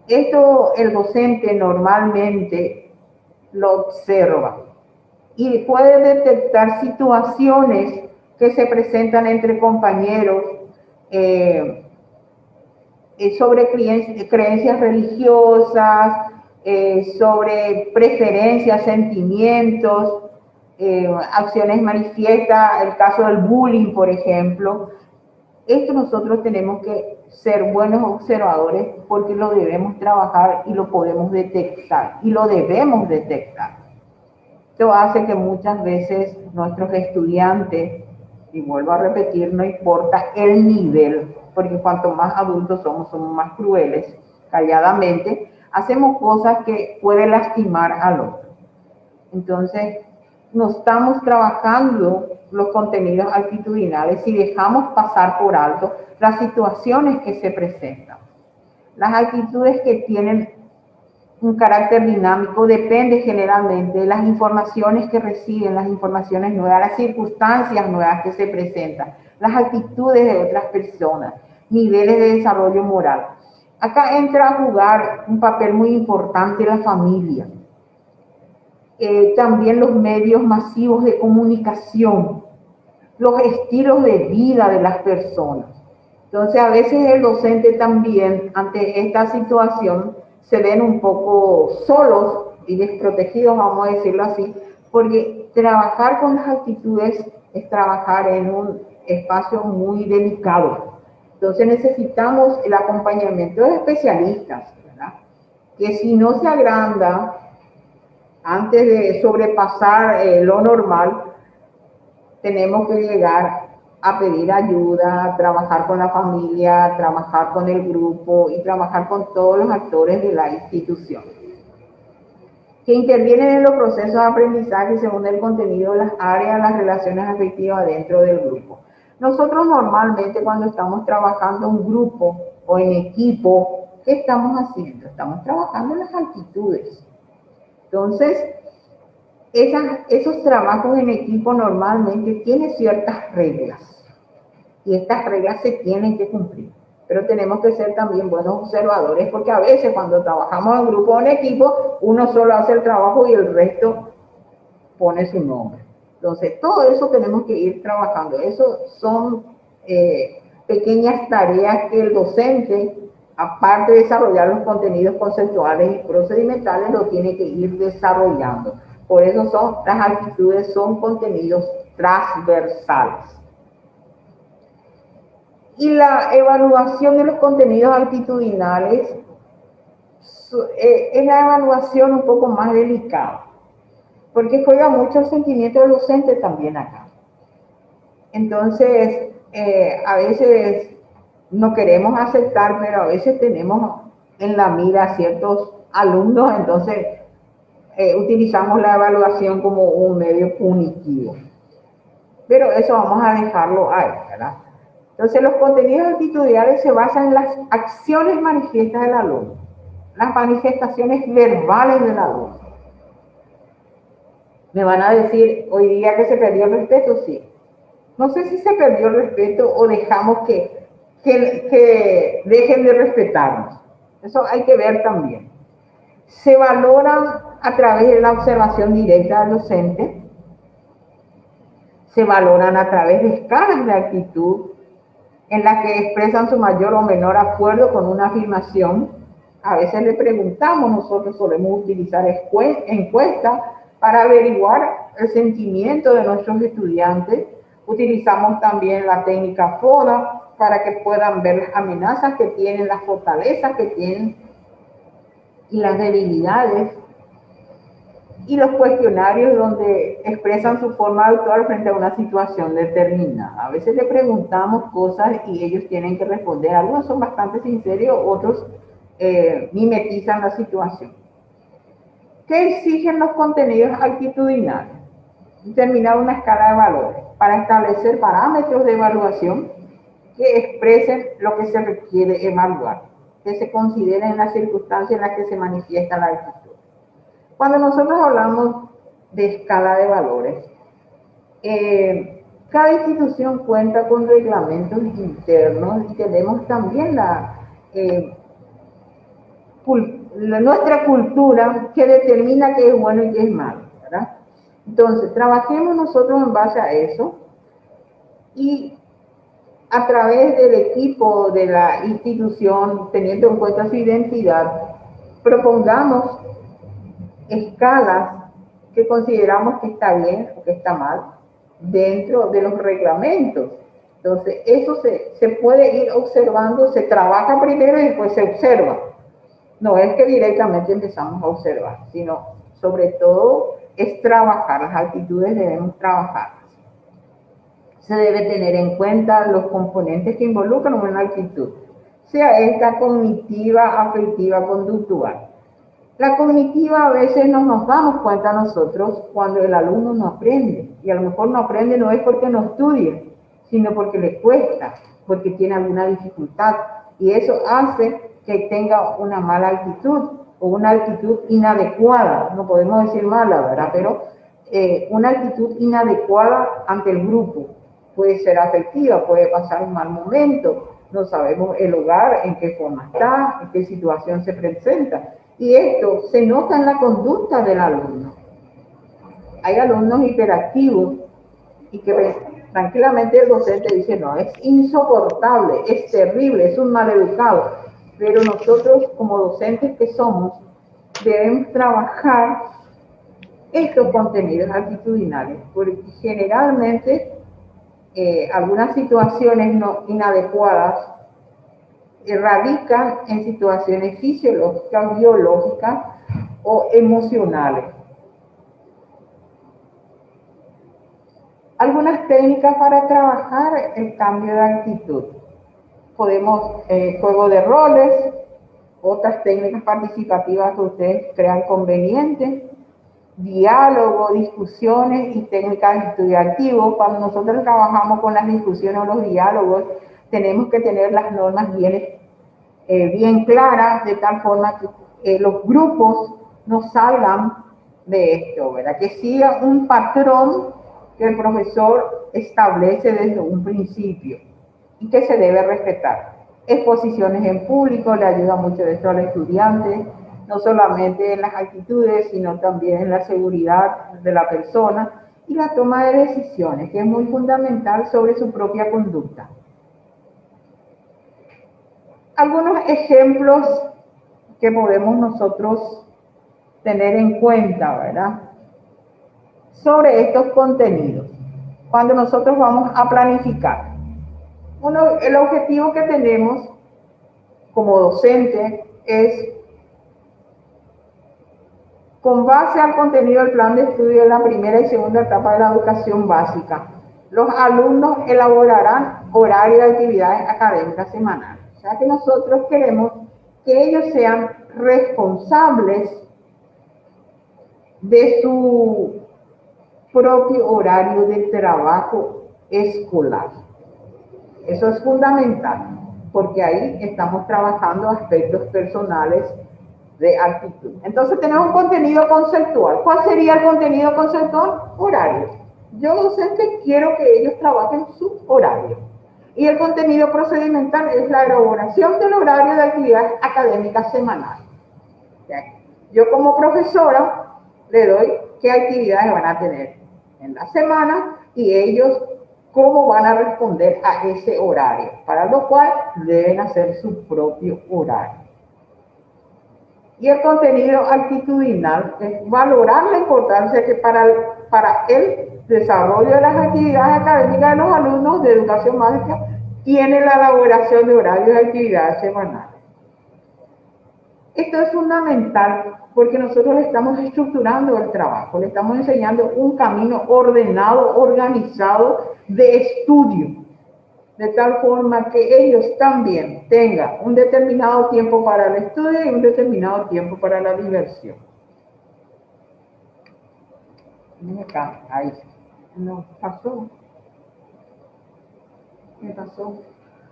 Esto el docente normalmente lo observa y puede detectar situaciones que se presentan entre compañeros sobre creencias religiosas, sobre preferencias, sentimientos, acciones manifiestas, el caso del bullying, por ejemplo. Esto nosotros tenemos que ser buenos observadores porque lo debemos trabajar y lo podemos detectar y lo debemos detectar. Esto hace que muchas veces nuestros estudiantes, y vuelvo a repetir, no importa el nivel, porque cuanto más adultos somos más crueles, calladamente, hacemos cosas que pueden lastimar al otro. Entonces, no estamos trabajando los contenidos actitudinales si dejamos pasar por alto las situaciones que se presentan. Las actitudes que tienen un carácter dinámico depende generalmente de las informaciones que reciben, las informaciones nuevas, las circunstancias nuevas que se presentan, las actitudes de otras personas, niveles de desarrollo moral. Acá entra a jugar un papel muy importante la familia. También los medios masivos de comunicación, los estilos de vida de las personas. Entonces, a veces el docente también, ante esta situación, se ven un poco solos y desprotegidos, vamos a decirlo así, porque trabajar con las actitudes es trabajar en un espacio muy delicado. Entonces, necesitamos el acompañamiento de especialistas, ¿verdad? Que si no se agranda antes de sobrepasar lo normal, tenemos que llegar a pedir ayuda, trabajar con la familia, trabajar con el grupo y trabajar con todos los actores de la institución, que intervienen en los procesos de aprendizaje según el contenido, las áreas, las relaciones afectivas dentro del grupo. Nosotros normalmente cuando estamos trabajando en grupo o en equipo, ¿qué estamos haciendo? Estamos trabajando en las actitudes. Entonces, esos trabajos en equipo normalmente tienen ciertas reglas y estas reglas se tienen que cumplir, pero tenemos que ser también buenos observadores porque a veces cuando trabajamos en grupo o en equipo, uno solo hace el trabajo y el resto pone su nombre. Entonces, todo eso tenemos que ir trabajando. Eso son pequeñas tareas que el docente, aparte de desarrollar los contenidos conceptuales y procedimentales, lo tiene que ir desarrollando Por eso las actitudes son contenidos transversales. Y la evaluación de los contenidos actitudinales es la evaluación un poco más delicada, porque juega mucho el sentimiento del docente también acá. Entonces, a veces no queremos aceptar, pero a veces tenemos en la mira ciertos alumnos, entonces utilizamos la evaluación como un medio punitivo. Pero eso vamos a dejarlo ahí, ¿verdad? Entonces, los contenidos actitudinales se basan en las acciones manifiestas del alumno, las manifestaciones verbales del alumno. Me van a decir hoy día que se perdió el respeto, sí. No sé si se perdió el respeto o dejamos que dejen de respetarnos. Eso hay que ver también. Se valoran a través de la observación directa del docente, se valoran a través de escalas de actitud en las que expresan su mayor o menor acuerdo con una afirmación. A veces le preguntamos, nosotros solemos utilizar encuestas para averiguar el sentimiento de nuestros estudiantes. Utilizamos también la técnica FODA para que puedan ver las amenazas que tienen, las fortalezas que tienen y las debilidades. Y los cuestionarios donde expresan su forma de actuar frente a una situación determinada. A veces le preguntamos cosas y ellos tienen que responder. Algunos son bastante sinceros, otros mimetizan la situación. ¿Qué exigen los contenidos actitudinales? Determinar una escala de valores para establecer parámetros de evaluación que expresen lo que se requiere evaluar, que se consideren las circunstancias en las que se manifiesta la actitud. Cuando nosotros hablamos de escala de valores, cada institución cuenta con reglamentos internos y tenemos también nuestra cultura que determina qué es bueno y qué es malo, ¿verdad? Entonces, trabajemos nosotros en base a eso y a través del equipo de la institución, teniendo en cuenta su identidad, propongamos escalas que consideramos que está bien o que está mal dentro de los reglamentos. Entonces, eso se puede ir observando, se trabaja primero y después se observa. No es que directamente empezamos a observar, sino sobre todo es trabajar, las actitudes debemos trabajarlas. Se debe tener en cuenta los componentes que involucran una actitud, sea esta cognitiva, afectiva, conductual. La cognitiva a veces no nos damos cuenta nosotros cuando el alumno no aprende, y a lo mejor no aprende no es porque no estudie, sino porque le cuesta, porque tiene alguna dificultad, y eso hace que tenga una mala actitud o una actitud inadecuada. No podemos decir mala, ¿verdad? Pero una actitud inadecuada ante el grupo. Puede ser afectiva, puede pasar un mal momento, no sabemos el hogar, en qué forma está, en qué situación se presenta. Y esto se nota en la conducta del alumno. Hay alumnos hiperactivos y que tranquilamente el docente dice, no, es insoportable, es terrible, es un maleducado. Pero nosotros como docentes que somos, debemos trabajar estos contenidos actitudinales, porque generalmente algunas situaciones inadecuadas radican en situaciones fisiológicas, biológicas o emocionales. Algunas técnicas para trabajar el cambio de actitud. Podemos, juego de roles, otras técnicas participativas que ustedes crean convenientes, diálogo, discusiones y técnicas de estudio activo. Cuando nosotros trabajamos con las discusiones o los diálogos, tenemos que tener las normas bien claras, de tal forma que los grupos no salgan de esto, ¿verdad? Que siga un patrón que el profesor establece desde un principio y que se debe respetar. Exposiciones en público le ayuda mucho esto al estudiante, no solamente en las actitudes, sino también en la seguridad de la persona y la toma de decisiones, que es muy fundamental sobre su propia conducta. Algunos ejemplos que podemos nosotros tener en cuenta, ¿verdad? sobre estos contenidos cuando nosotros vamos a planificar. El objetivo que tenemos como docente es, con base al contenido del plan de estudio de la primera y segunda etapa de la educación básica, los alumnos elaborarán horario de actividades académicas semanales. O sea que nosotros queremos que ellos sean responsables de su propio horario de trabajo escolar. Eso es fundamental, porque ahí estamos trabajando aspectos personales de actitud. Entonces tenemos un contenido conceptual. ¿Cuál sería el contenido conceptual? Horario. Yo, docente, quiero que ellos trabajen su horario. Y el contenido procedimental es la elaboración del horario de actividades académicas semanales. Yo como profesora le doy qué actividades van a tener en la semana y ellos cómo van a responder a ese horario, para lo cual deben hacer su propio horario. Y el contenido actitudinal es valorar la importancia que para el desarrollo de las actividades académicas de los alumnos de educación básica tiene la elaboración de horarios de actividades semanales. Esto es fundamental porque nosotros le estamos estructurando el trabajo, le estamos enseñando un camino ordenado, organizado de estudio, de tal forma que ellos también tengan un determinado tiempo para el estudio y un determinado tiempo para la diversión. Ven acá, ahí. No, pasó. ¿Qué pasó?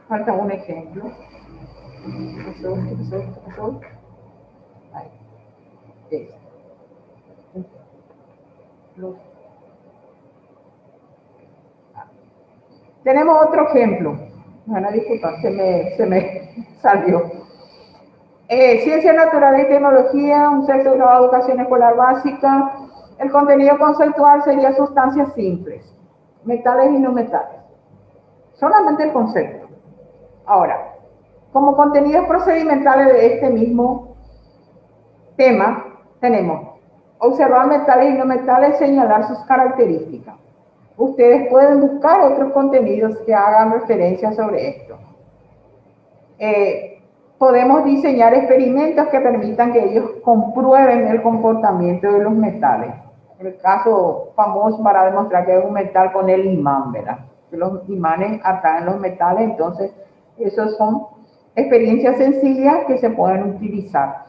Falta un ejemplo. ¿Qué pasó? Ahí. Tenemos otro ejemplo. Bueno, disculpa, se me salió. Ciencias naturales y tecnología, un sexto grado de educación escolar básica. El contenido conceptual sería sustancias simples, metales y no metales. Solamente el concepto. Ahora, como contenidos procedimentales de este mismo tema, tenemos observar metales y no metales, señalar sus características. Ustedes pueden buscar otros contenidos que hagan referencia sobre esto. Podemos diseñar experimentos que permitan que ellos comprueben el comportamiento de los metales. El caso famoso para demostrar que es un metal con el imán, ¿verdad? Que los imanes atraen los metales, entonces esos son experiencias sencillas que se pueden utilizar.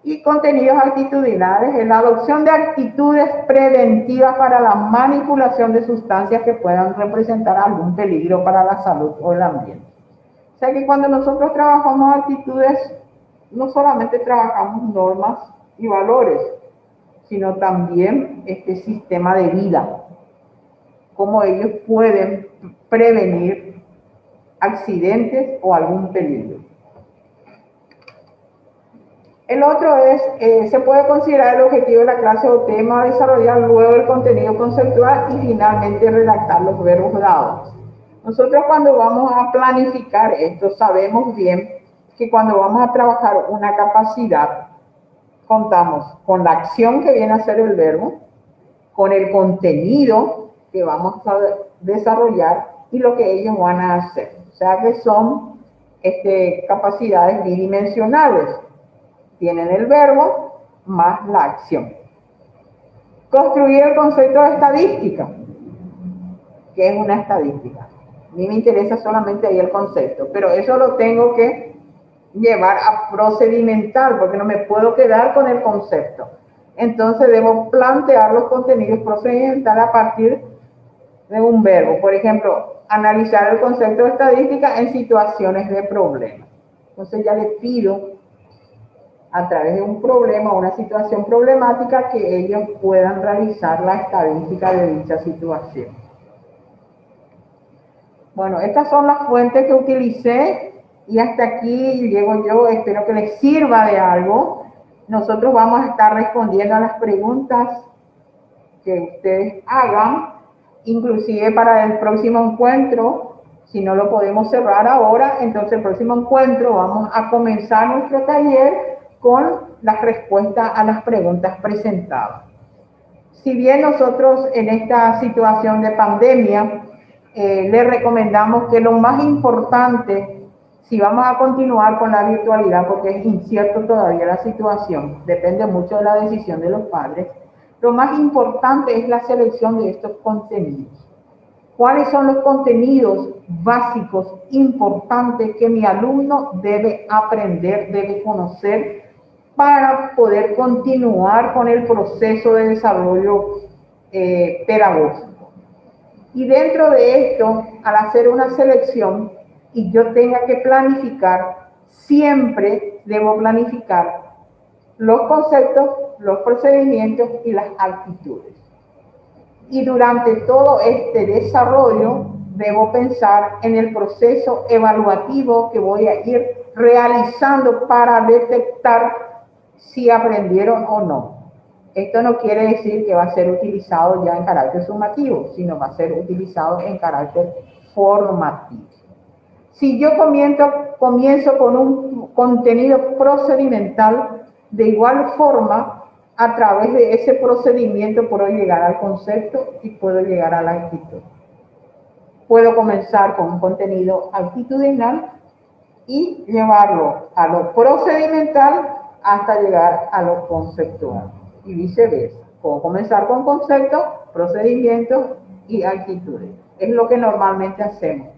Y contenidos actitudinales es la adopción de actitudes preventivas para la manipulación de sustancias que puedan representar algún peligro para la salud o el ambiente. O sea que cuando nosotros trabajamos actitudes, no solamente trabajamos normas y valores, sino también este sistema de vida, cómo ellos pueden prevenir accidentes o algún peligro. El otro es, se puede considerar el objetivo de la clase o tema, desarrollar luego el contenido conceptual y finalmente redactar los verbos dados. Nosotros cuando vamos a planificar esto, sabemos bien que cuando vamos a trabajar una capacidad, contamos con la acción que viene a ser el verbo, con el contenido que vamos a desarrollar y lo que ellos van a hacer. O sea que son capacidades bidimensionales. Tienen el verbo más la acción. Construir el concepto de estadística. ¿Qué es una estadística? A mí me interesa solamente ahí el concepto, pero eso lo tengo que llevar a procedimental, porque no me puedo quedar con el concepto. Entonces debo plantear los contenidos procedimentales a partir de un verbo. Por ejemplo, analizar el concepto de estadística en situaciones de problema. Entonces ya le pido a través de un problema o una situación problemática que ellos puedan realizar la estadística de dicha situación. Bueno, estas son las fuentes que utilicé y hasta aquí llego yo. Espero que les sirva de algo. Nosotros vamos a estar respondiendo a las preguntas que ustedes hagan, inclusive para el próximo encuentro. Si no lo podemos cerrar ahora, entonces el próximo encuentro vamos a comenzar nuestro taller con las respuestas a las preguntas presentadas. Si bien nosotros en esta situación de pandemia le recomendamos que lo más importante, si vamos a continuar con la virtualidad, porque es incierto todavía la situación, depende mucho de la decisión de los padres, lo más importante es la selección de estos contenidos. ¿Cuáles son los contenidos básicos importantes que mi alumno debe aprender, debe conocer para poder continuar con el proceso de desarrollo pedagógico? Y dentro de esto, al hacer una selección y yo tenga que planificar, siempre debo planificar los conceptos, los procedimientos y las actitudes. Y durante todo este desarrollo debo pensar en el proceso evaluativo que voy a ir realizando para detectar si aprendieron o no. Esto no quiere decir que va a ser utilizado ya en carácter sumativo, sino va a ser utilizado en carácter formativo. Si yo comienzo con un contenido procedimental, de igual forma, a través de ese procedimiento puedo llegar al concepto y puedo llegar a la actitud. Puedo comenzar con un contenido actitudinal y llevarlo a lo procedimental hasta llegar a lo conceptual y viceversa. Puedo comenzar con conceptos, procedimientos y actitudes. Es lo que normalmente hacemos.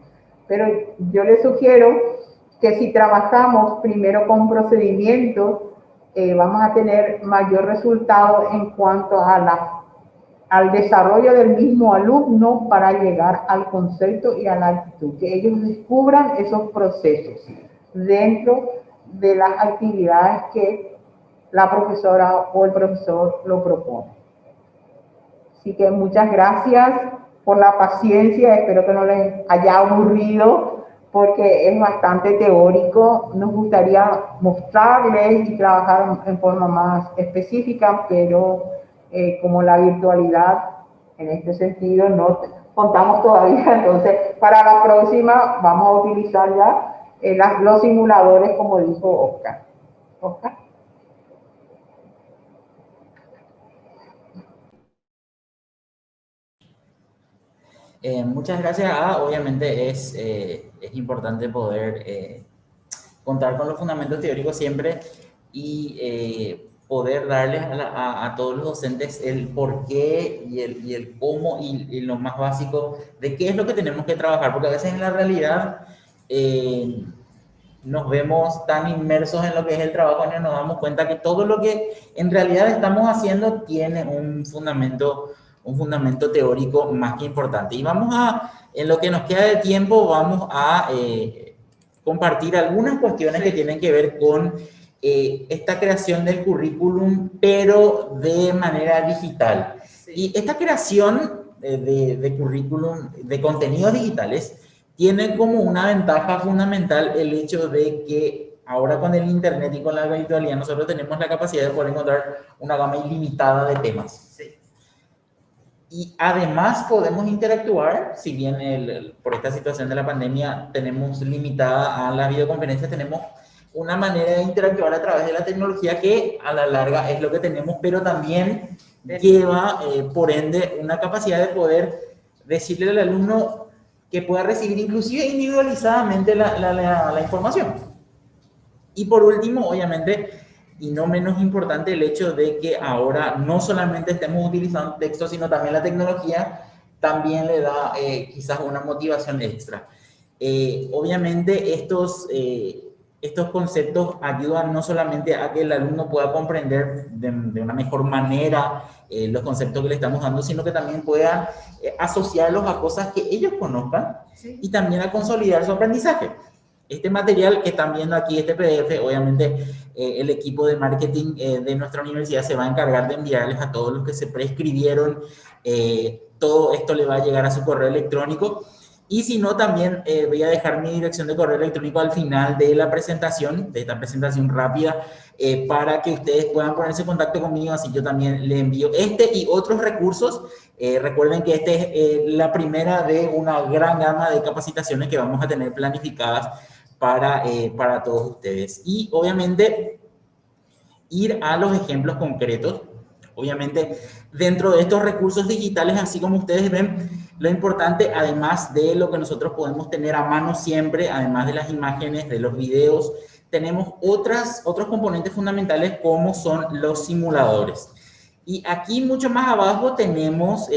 Pero yo les sugiero que si trabajamos primero con procedimientos, vamos a tener mayor resultado en cuanto a al desarrollo del mismo alumno para llegar al concepto y a la actitud, que ellos descubran esos procesos dentro de las actividades que la profesora o el profesor lo propone. Así que muchas gracias por la paciencia, espero que no les haya aburrido porque es bastante teórico. Nos gustaría mostrarles y trabajar en forma más específica, pero como la virtualidad en este sentido no contamos todavía, entonces para la próxima vamos a utilizar ya los simuladores como dijo Oscar. Oscar. Muchas gracias. Obviamente es importante poder contar con los fundamentos teóricos siempre y poder darles a todos los docentes el por qué y el cómo y lo más básico de qué es lo que tenemos que trabajar, porque a veces en la realidad nos vemos tan inmersos en lo que es el trabajo que nos damos cuenta que todo lo que en realidad estamos haciendo tiene un fundamento teórico más que importante. Y en lo que nos queda de tiempo, vamos a compartir algunas cuestiones que tienen que ver con esta creación del currículum, pero de manera digital. Y esta creación de currículum, de contenidos digitales, tiene como una ventaja fundamental el hecho de que ahora con el internet y con la virtualidad nosotros tenemos la capacidad de poder encontrar una gama ilimitada de temas. Sí. Y además podemos interactuar, si bien por esta situación de la pandemia tenemos limitada a la videoconferencia, tenemos una manera de interactuar a través de la tecnología que a la larga es lo que tenemos, pero también lleva, por ende, una capacidad de poder decirle al alumno que pueda recibir inclusive individualizadamente la información. Y por último, obviamente, y no menos importante, el hecho de que ahora no solamente estemos utilizando texto, sino también la tecnología también le da quizás una motivación extra. Obviamente estos conceptos ayudan no solamente a que el alumno pueda comprender de una mejor manera los conceptos que le estamos dando, sino que también pueda asociarlos a cosas que ellos conozcan, sí, y también a consolidar su aprendizaje. Este material que están viendo aquí, este PDF, obviamente el equipo de marketing de nuestra universidad se va a encargar de enviarles a todos los que se prescribieron. Todo esto le va a llegar a su correo electrónico. Y si no, también voy a dejar mi dirección de correo electrónico al final de la presentación, de esta presentación rápida, para que ustedes puedan ponerse en contacto conmigo, así yo también le envío este y otros recursos. Recuerden que esta es la primera de una gran gama de capacitaciones que vamos a tener planificadas para todos ustedes. Y obviamente ir a los ejemplos concretos Obviamente, dentro de estos recursos digitales, así como ustedes ven, lo importante, además de lo que nosotros podemos tener a mano siempre, además de las imágenes, de los videos, tenemos otros componentes fundamentales como son los simuladores. Y aquí mucho más abajo tenemos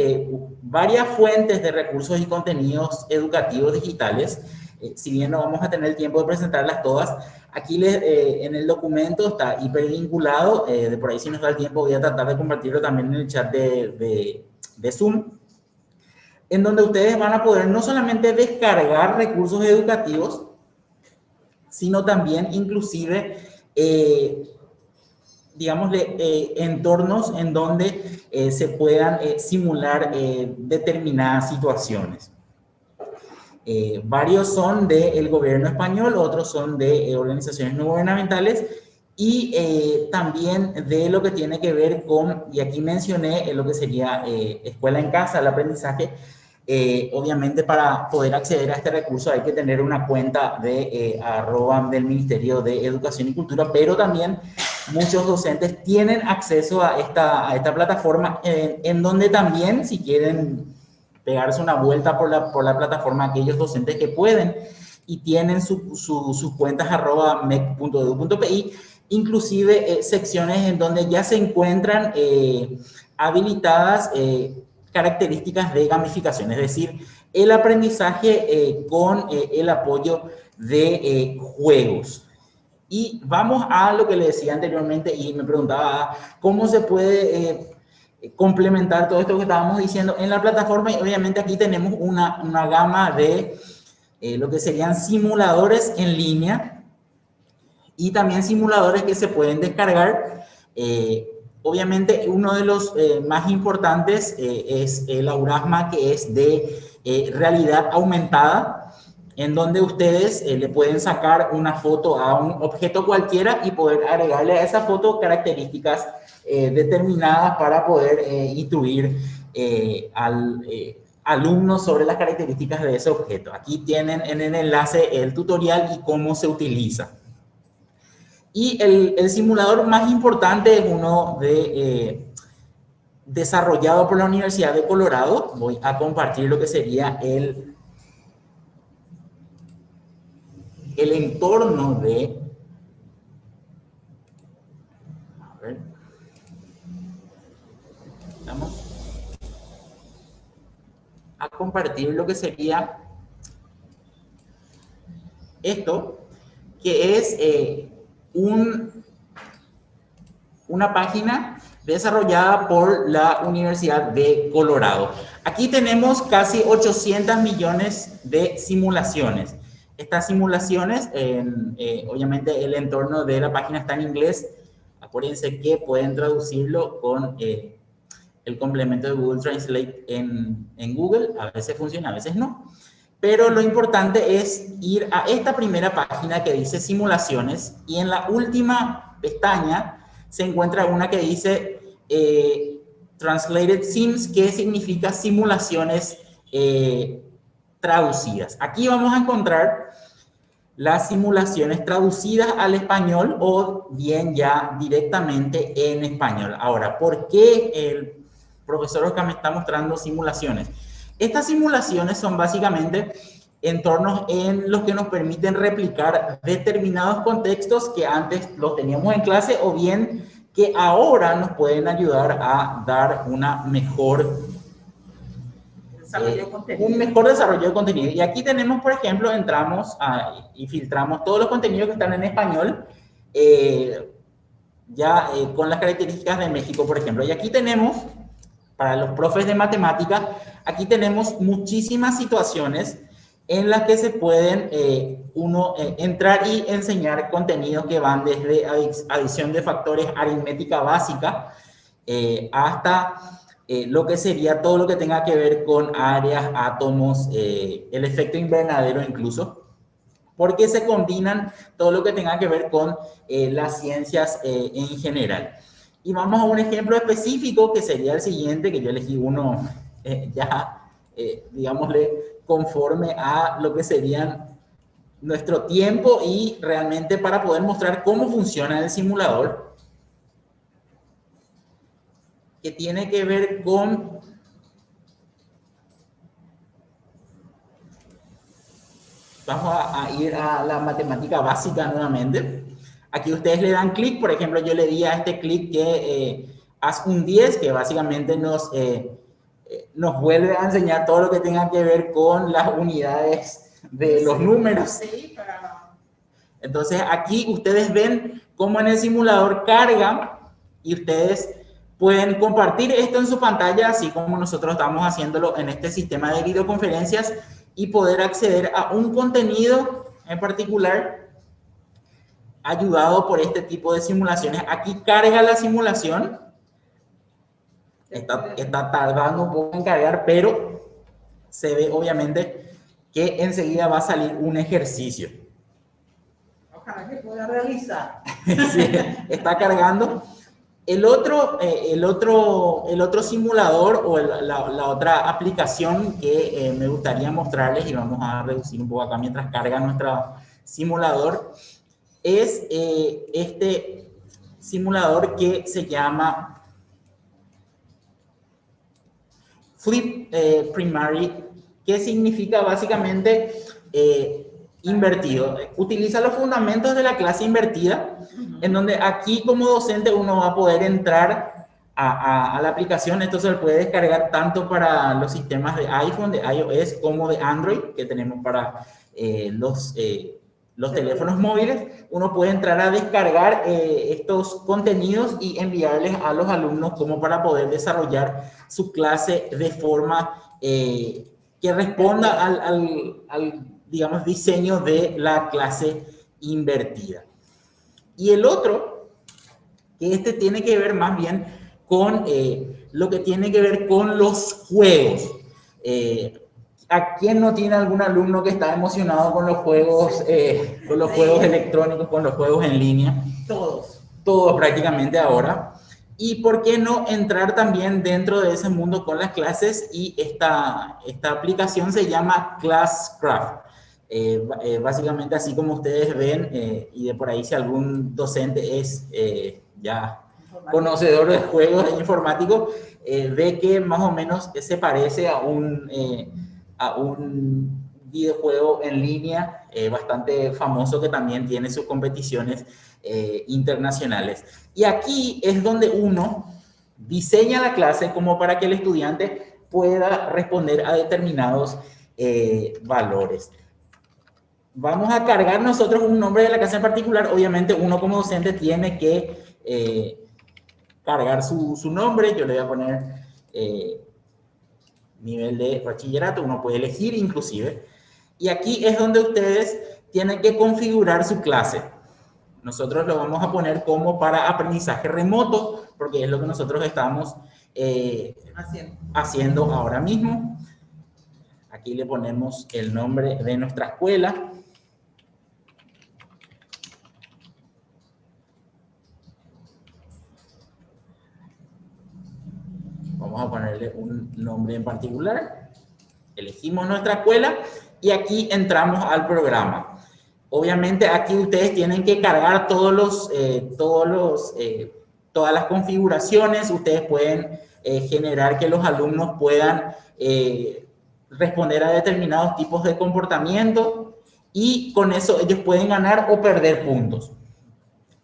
varias fuentes de recursos y contenidos educativos digitales. Si bien no vamos a tener el tiempo de presentarlas todas, aquí en el documento está hipervinculado. De por ahí, si nos da el tiempo, voy a tratar de compartirlo también en el chat de Zoom, en donde ustedes van a poder no solamente descargar recursos educativos, sino también inclusive, digámosle, entornos en donde se puedan simular determinadas situaciones. Varios son del gobierno español, otros son de organizaciones no gubernamentales y también de lo que tiene que ver con, y aquí mencioné lo que sería escuela en casa, el aprendizaje. Obviamente, para poder acceder a este recurso hay que tener una cuenta de @ del Ministerio de Educación y Cultura, pero también muchos docentes tienen acceso a esta plataforma, en donde también, si quieren pegarse una vuelta por la plataforma, aquellos docentes que pueden y tienen sus cuentas @mec.edu.pi, inclusive secciones en donde ya se encuentran habilitadas características de gamificación, es decir, el aprendizaje con el apoyo de juegos. Y vamos a lo que le decía anteriormente y me preguntaba cómo se puede complementar todo esto que estábamos diciendo en la plataforma. Y obviamente aquí tenemos una gama de lo que serían simuladores en línea y también simuladores que se pueden descargar. Obviamente, uno de los más importantes es el Aurasma, que es de realidad aumentada, en donde ustedes le pueden sacar una foto a un objeto cualquiera y poder agregarle a esa foto características determinadas para poder instruir al alumno sobre las características de ese objeto. Aquí tienen en el enlace el tutorial y cómo se utiliza. Y el simulador más importante es uno desarrollado por la Universidad de Colorado. Voy a compartir lo que sería el entorno de... A ver. Vamos a compartir lo que sería esto, que es una página desarrollada por la Universidad de Colorado. Aquí tenemos casi 800 millones de simulaciones. Estas simulaciones, obviamente el entorno de la página está en inglés. Acuérdense que pueden traducirlo con el complemento de Google Translate en Google. A veces funciona, a veces no. Pero lo importante es ir a esta primera página que dice simulaciones y en la última pestaña se encuentra una que dice Translated Sims, que significa simulaciones traducidas. Aquí vamos a encontrar las simulaciones traducidas al español o bien ya directamente en español. Ahora, ¿por qué el profesor Oscar me está mostrando simulaciones? Estas simulaciones son básicamente entornos en los que nos permiten replicar determinados contextos que antes los teníamos en clase o bien que ahora nos pueden ayudar a dar una mejor un mejor desarrollo de contenido. Y aquí tenemos, por ejemplo, entramos y filtramos todos los contenidos que están en español, con las características de México, por ejemplo. Y aquí tenemos, para los profes de matemáticas, aquí tenemos muchísimas situaciones en las que se pueden entrar y enseñar contenidos que van desde adición de factores aritmética básica hasta lo que sería todo lo que tenga que ver con áreas, átomos, el efecto invernadero incluso, porque se combinan todo lo que tenga que ver con las ciencias en general. Y vamos a un ejemplo específico que sería el siguiente, que yo elegí uno digámosle, conforme a lo que serían nuestro tiempo y realmente para poder mostrar cómo funciona el simulador. que tiene que ver con vamos a ir a la matemática básica nuevamente. Aquí ustedes le dan clic, por ejemplo, yo le di a este clic que haz un 10, que básicamente nos vuelve a enseñar todo lo que tenga que ver con las unidades de los números. Entonces aquí ustedes ven cómo en el simulador carga y ustedes pueden compartir esto en su pantalla, así como nosotros estamos haciéndolo en este sistema de videoconferencias, y poder acceder a un contenido en particular ayudado por este tipo de simulaciones. Aquí carga la simulación. Está tardando un poco en cargar, pero se ve obviamente que enseguida va a salir un ejercicio. Ojalá que pueda realizar. Sí, está cargando. El otro simulador o la otra aplicación que me gustaría mostrarles, y vamos a reducir un poco acá mientras carga nuestro simulador, es este simulador que se llama Flip Primary, que significa básicamente invertido. Utiliza los fundamentos de la clase invertida, en donde aquí como docente uno va a poder entrar a la aplicación. Esto se lo puede descargar tanto para los sistemas de iPhone, de iOS, como de Android, que tenemos para los teléfonos móviles. Uno puede entrar a descargar estos contenidos y enviarles a los alumnos como para poder desarrollar su clase de forma que responda al digamos, diseño de la clase invertida. Y el otro, que este tiene que ver más bien con lo que tiene que ver con los juegos. ¿A quién no tiene algún alumno que está emocionado con los juegos electrónicos, con los juegos en línea? Todos prácticamente ahora. Y por qué no entrar también dentro de ese mundo con las clases, y esta aplicación se llama Classcraft. Básicamente así como ustedes ven, y de por ahí si algún docente es ya conocedor de juegos informáticos, ve que más o menos se parece a un videojuego en línea bastante famoso, que también tiene sus competiciones internacionales. Y aquí es donde uno diseña la clase como para que el estudiante pueda responder a determinados valores. Vamos a cargar nosotros un nombre de la clase en particular. Obviamente uno como docente tiene que cargar su nombre. Yo le voy a poner nivel de bachillerato, uno puede elegir inclusive. Y aquí es donde ustedes tienen que configurar su clase. Nosotros lo vamos a poner como para aprendizaje remoto, porque es lo que nosotros estamos haciendo ahora mismo. Aquí le ponemos el nombre de nuestra escuela. Vamos a ponerle un nombre en particular. Elegimos nuestra escuela y aquí entramos al programa. Obviamente aquí ustedes tienen que cargar todas las configuraciones. Ustedes pueden generar que los alumnos puedan responder a determinados tipos de comportamiento, y con eso ellos pueden ganar o perder puntos.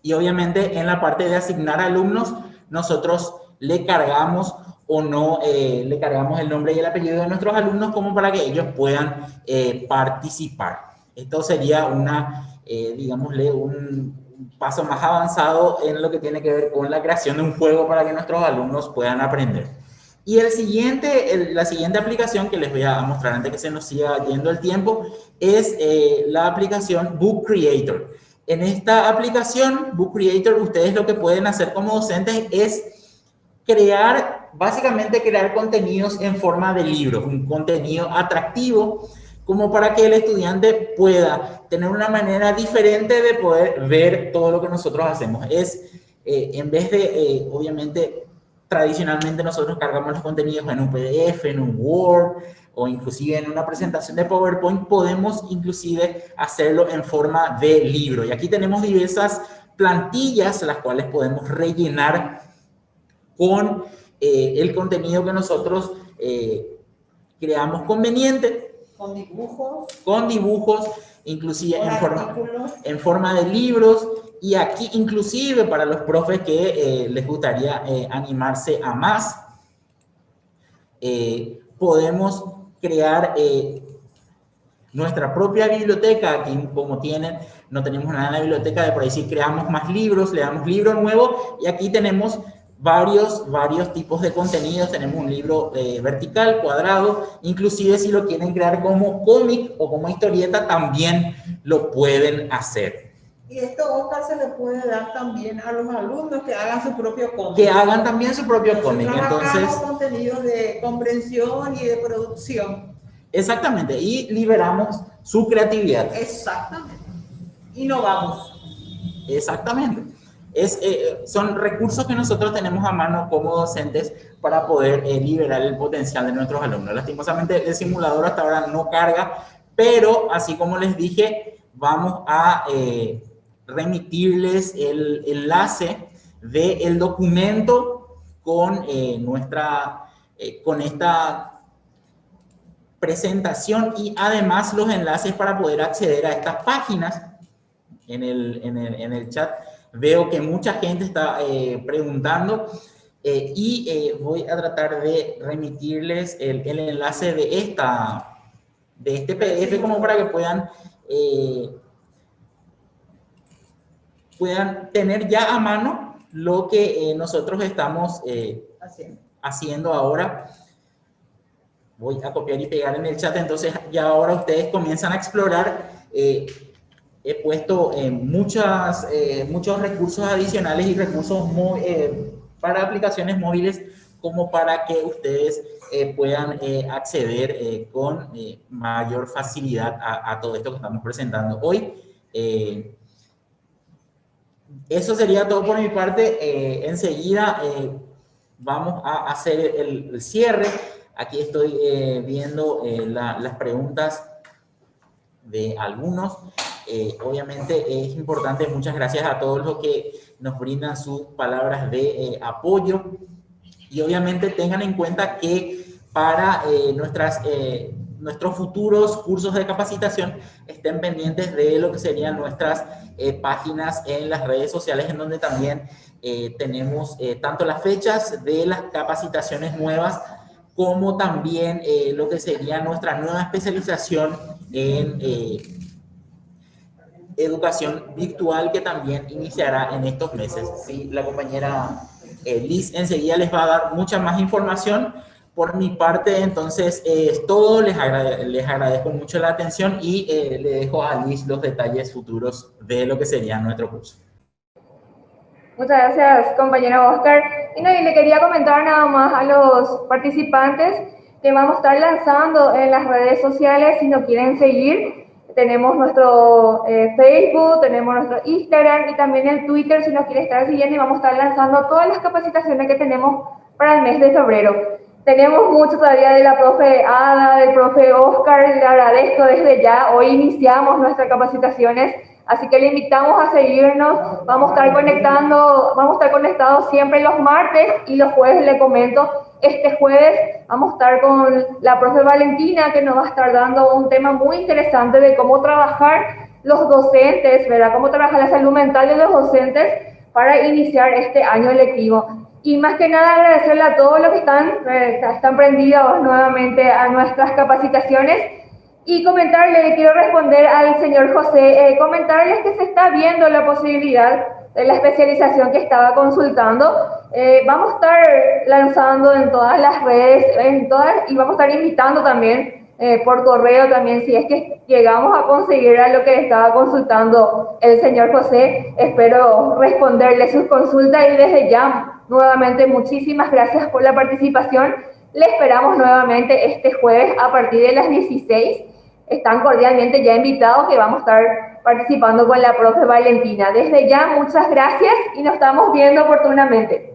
Y obviamente en la parte de asignar alumnos, nosotros le cargamos o no, le cargamos el nombre y el apellido de nuestros alumnos como para que ellos puedan participar. Esto sería digámosle, un paso más avanzado en lo que tiene que ver con la creación de un juego para que nuestros alumnos puedan aprender. Y la siguiente aplicación que les voy a mostrar antes que se nos siga yendo el tiempo es la aplicación Book Creator. En esta aplicación, Book Creator, ustedes lo que pueden hacer como docentes es básicamente crear contenidos en forma de libros, un contenido atractivo, como para que el estudiante pueda tener una manera diferente de poder ver todo lo que nosotros hacemos. En vez de, obviamente, tradicionalmente nosotros cargamos los contenidos en un PDF, en un Word, o inclusive en una presentación de PowerPoint, podemos inclusive hacerlo en forma de libro. Y aquí tenemos diversas plantillas, las cuales podemos rellenar con el contenido que nosotros creamos conveniente. Con dibujos, inclusive en forma de libros, y aquí inclusive para los profes que les gustaría animarse a más, podemos crear nuestra propia biblioteca. Aquí, como no tenemos nada en la biblioteca, de por ahí sí creamos más libros, le damos libro nuevo, y aquí tenemos varios tipos de contenidos. Tenemos un libro vertical, cuadrado, inclusive si lo quieren crear como cómic o como historieta, también lo pueden hacer. Y esto, Oscar, se le puede dar también a los alumnos que hagan su propio cómic. Que hagan también su propio cómic. Entonces, contenidos de comprensión y de producción. Exactamente, y liberamos su creatividad. Exactamente. Innovamos. Exactamente. Son recursos que nosotros tenemos a mano como docentes para poder liberar el potencial de nuestros alumnos. Lastimosamente, el simulador hasta ahora no carga, pero así como les dije, vamos a remitirles el enlace del documento con con esta presentación, y además los enlaces para poder acceder a estas páginas. En el chat veo que mucha gente está preguntando, y voy a tratar de remitirles el enlace de este PDF, como para que puedan tener ya a mano lo que nosotros estamos haciendo ahora. Voy a copiar y pegar en el chat, entonces ya ahora ustedes comienzan a explorar. He puesto muchos recursos adicionales y recursos para aplicaciones móviles, como para que ustedes puedan acceder con mayor facilidad a todo esto que estamos presentando hoy. Eso sería todo por mi parte. Enseguida vamos a hacer el cierre. Aquí estoy viendo las preguntas de algunos. Obviamente es importante. Muchas gracias a todos los que nos brindan sus palabras de apoyo, y obviamente tengan en cuenta que para nuestros futuros cursos de capacitación estén pendientes de lo que serían nuestras páginas en las redes sociales, en donde también tenemos tanto las fechas de las capacitaciones nuevas, como también lo que sería nuestra nueva especialización en educación virtual, que también iniciará en estos meses. Sí, la compañera Liz enseguida les va a dar mucha más información. Por mi parte, entonces, es todo. Les agradezco mucho la atención, y le dejo a Liz los detalles futuros de lo que sería nuestro curso. Muchas gracias, compañero Oscar. Y le quería comentar nada más a los participantes que vamos a estar lanzando en las redes sociales. Si nos quieren seguir, tenemos nuestro Facebook, tenemos nuestro Instagram y también el Twitter, si nos quieren estar siguiendo, y vamos a estar lanzando todas las capacitaciones que tenemos para el mes de febrero. Tenemos mucho todavía de la profe Ada, del profe Oscar, le agradezco desde ya. Hoy iniciamos nuestras capacitaciones, así que le invitamos a seguirnos. Vamos a estar conectados siempre los martes y los jueves. Le comento, este jueves vamos a estar con la profe Valentina, que nos va a estar dando un tema muy interesante de cómo trabajar los docentes, ¿verdad? Cómo trabajar la salud mental de los docentes para iniciar este año lectivo. Y más que nada agradecerle a todos los que están prendidos nuevamente a nuestras capacitaciones. Y quiero responder al señor José, comentarles que se está viendo la posibilidad de la especialización que estaba consultando. Vamos a estar lanzando en todas las redes, y vamos a estar invitando también por correo también, si es que llegamos a conseguir a lo que estaba consultando el señor José. Espero responderle sus consultas, y desde ya, nuevamente, muchísimas gracias por la participación. Le esperamos nuevamente este jueves a partir de las 16. Están cordialmente ya invitados, que vamos a estar participando con la profe Valentina. Desde ya, muchas gracias y nos estamos viendo oportunamente.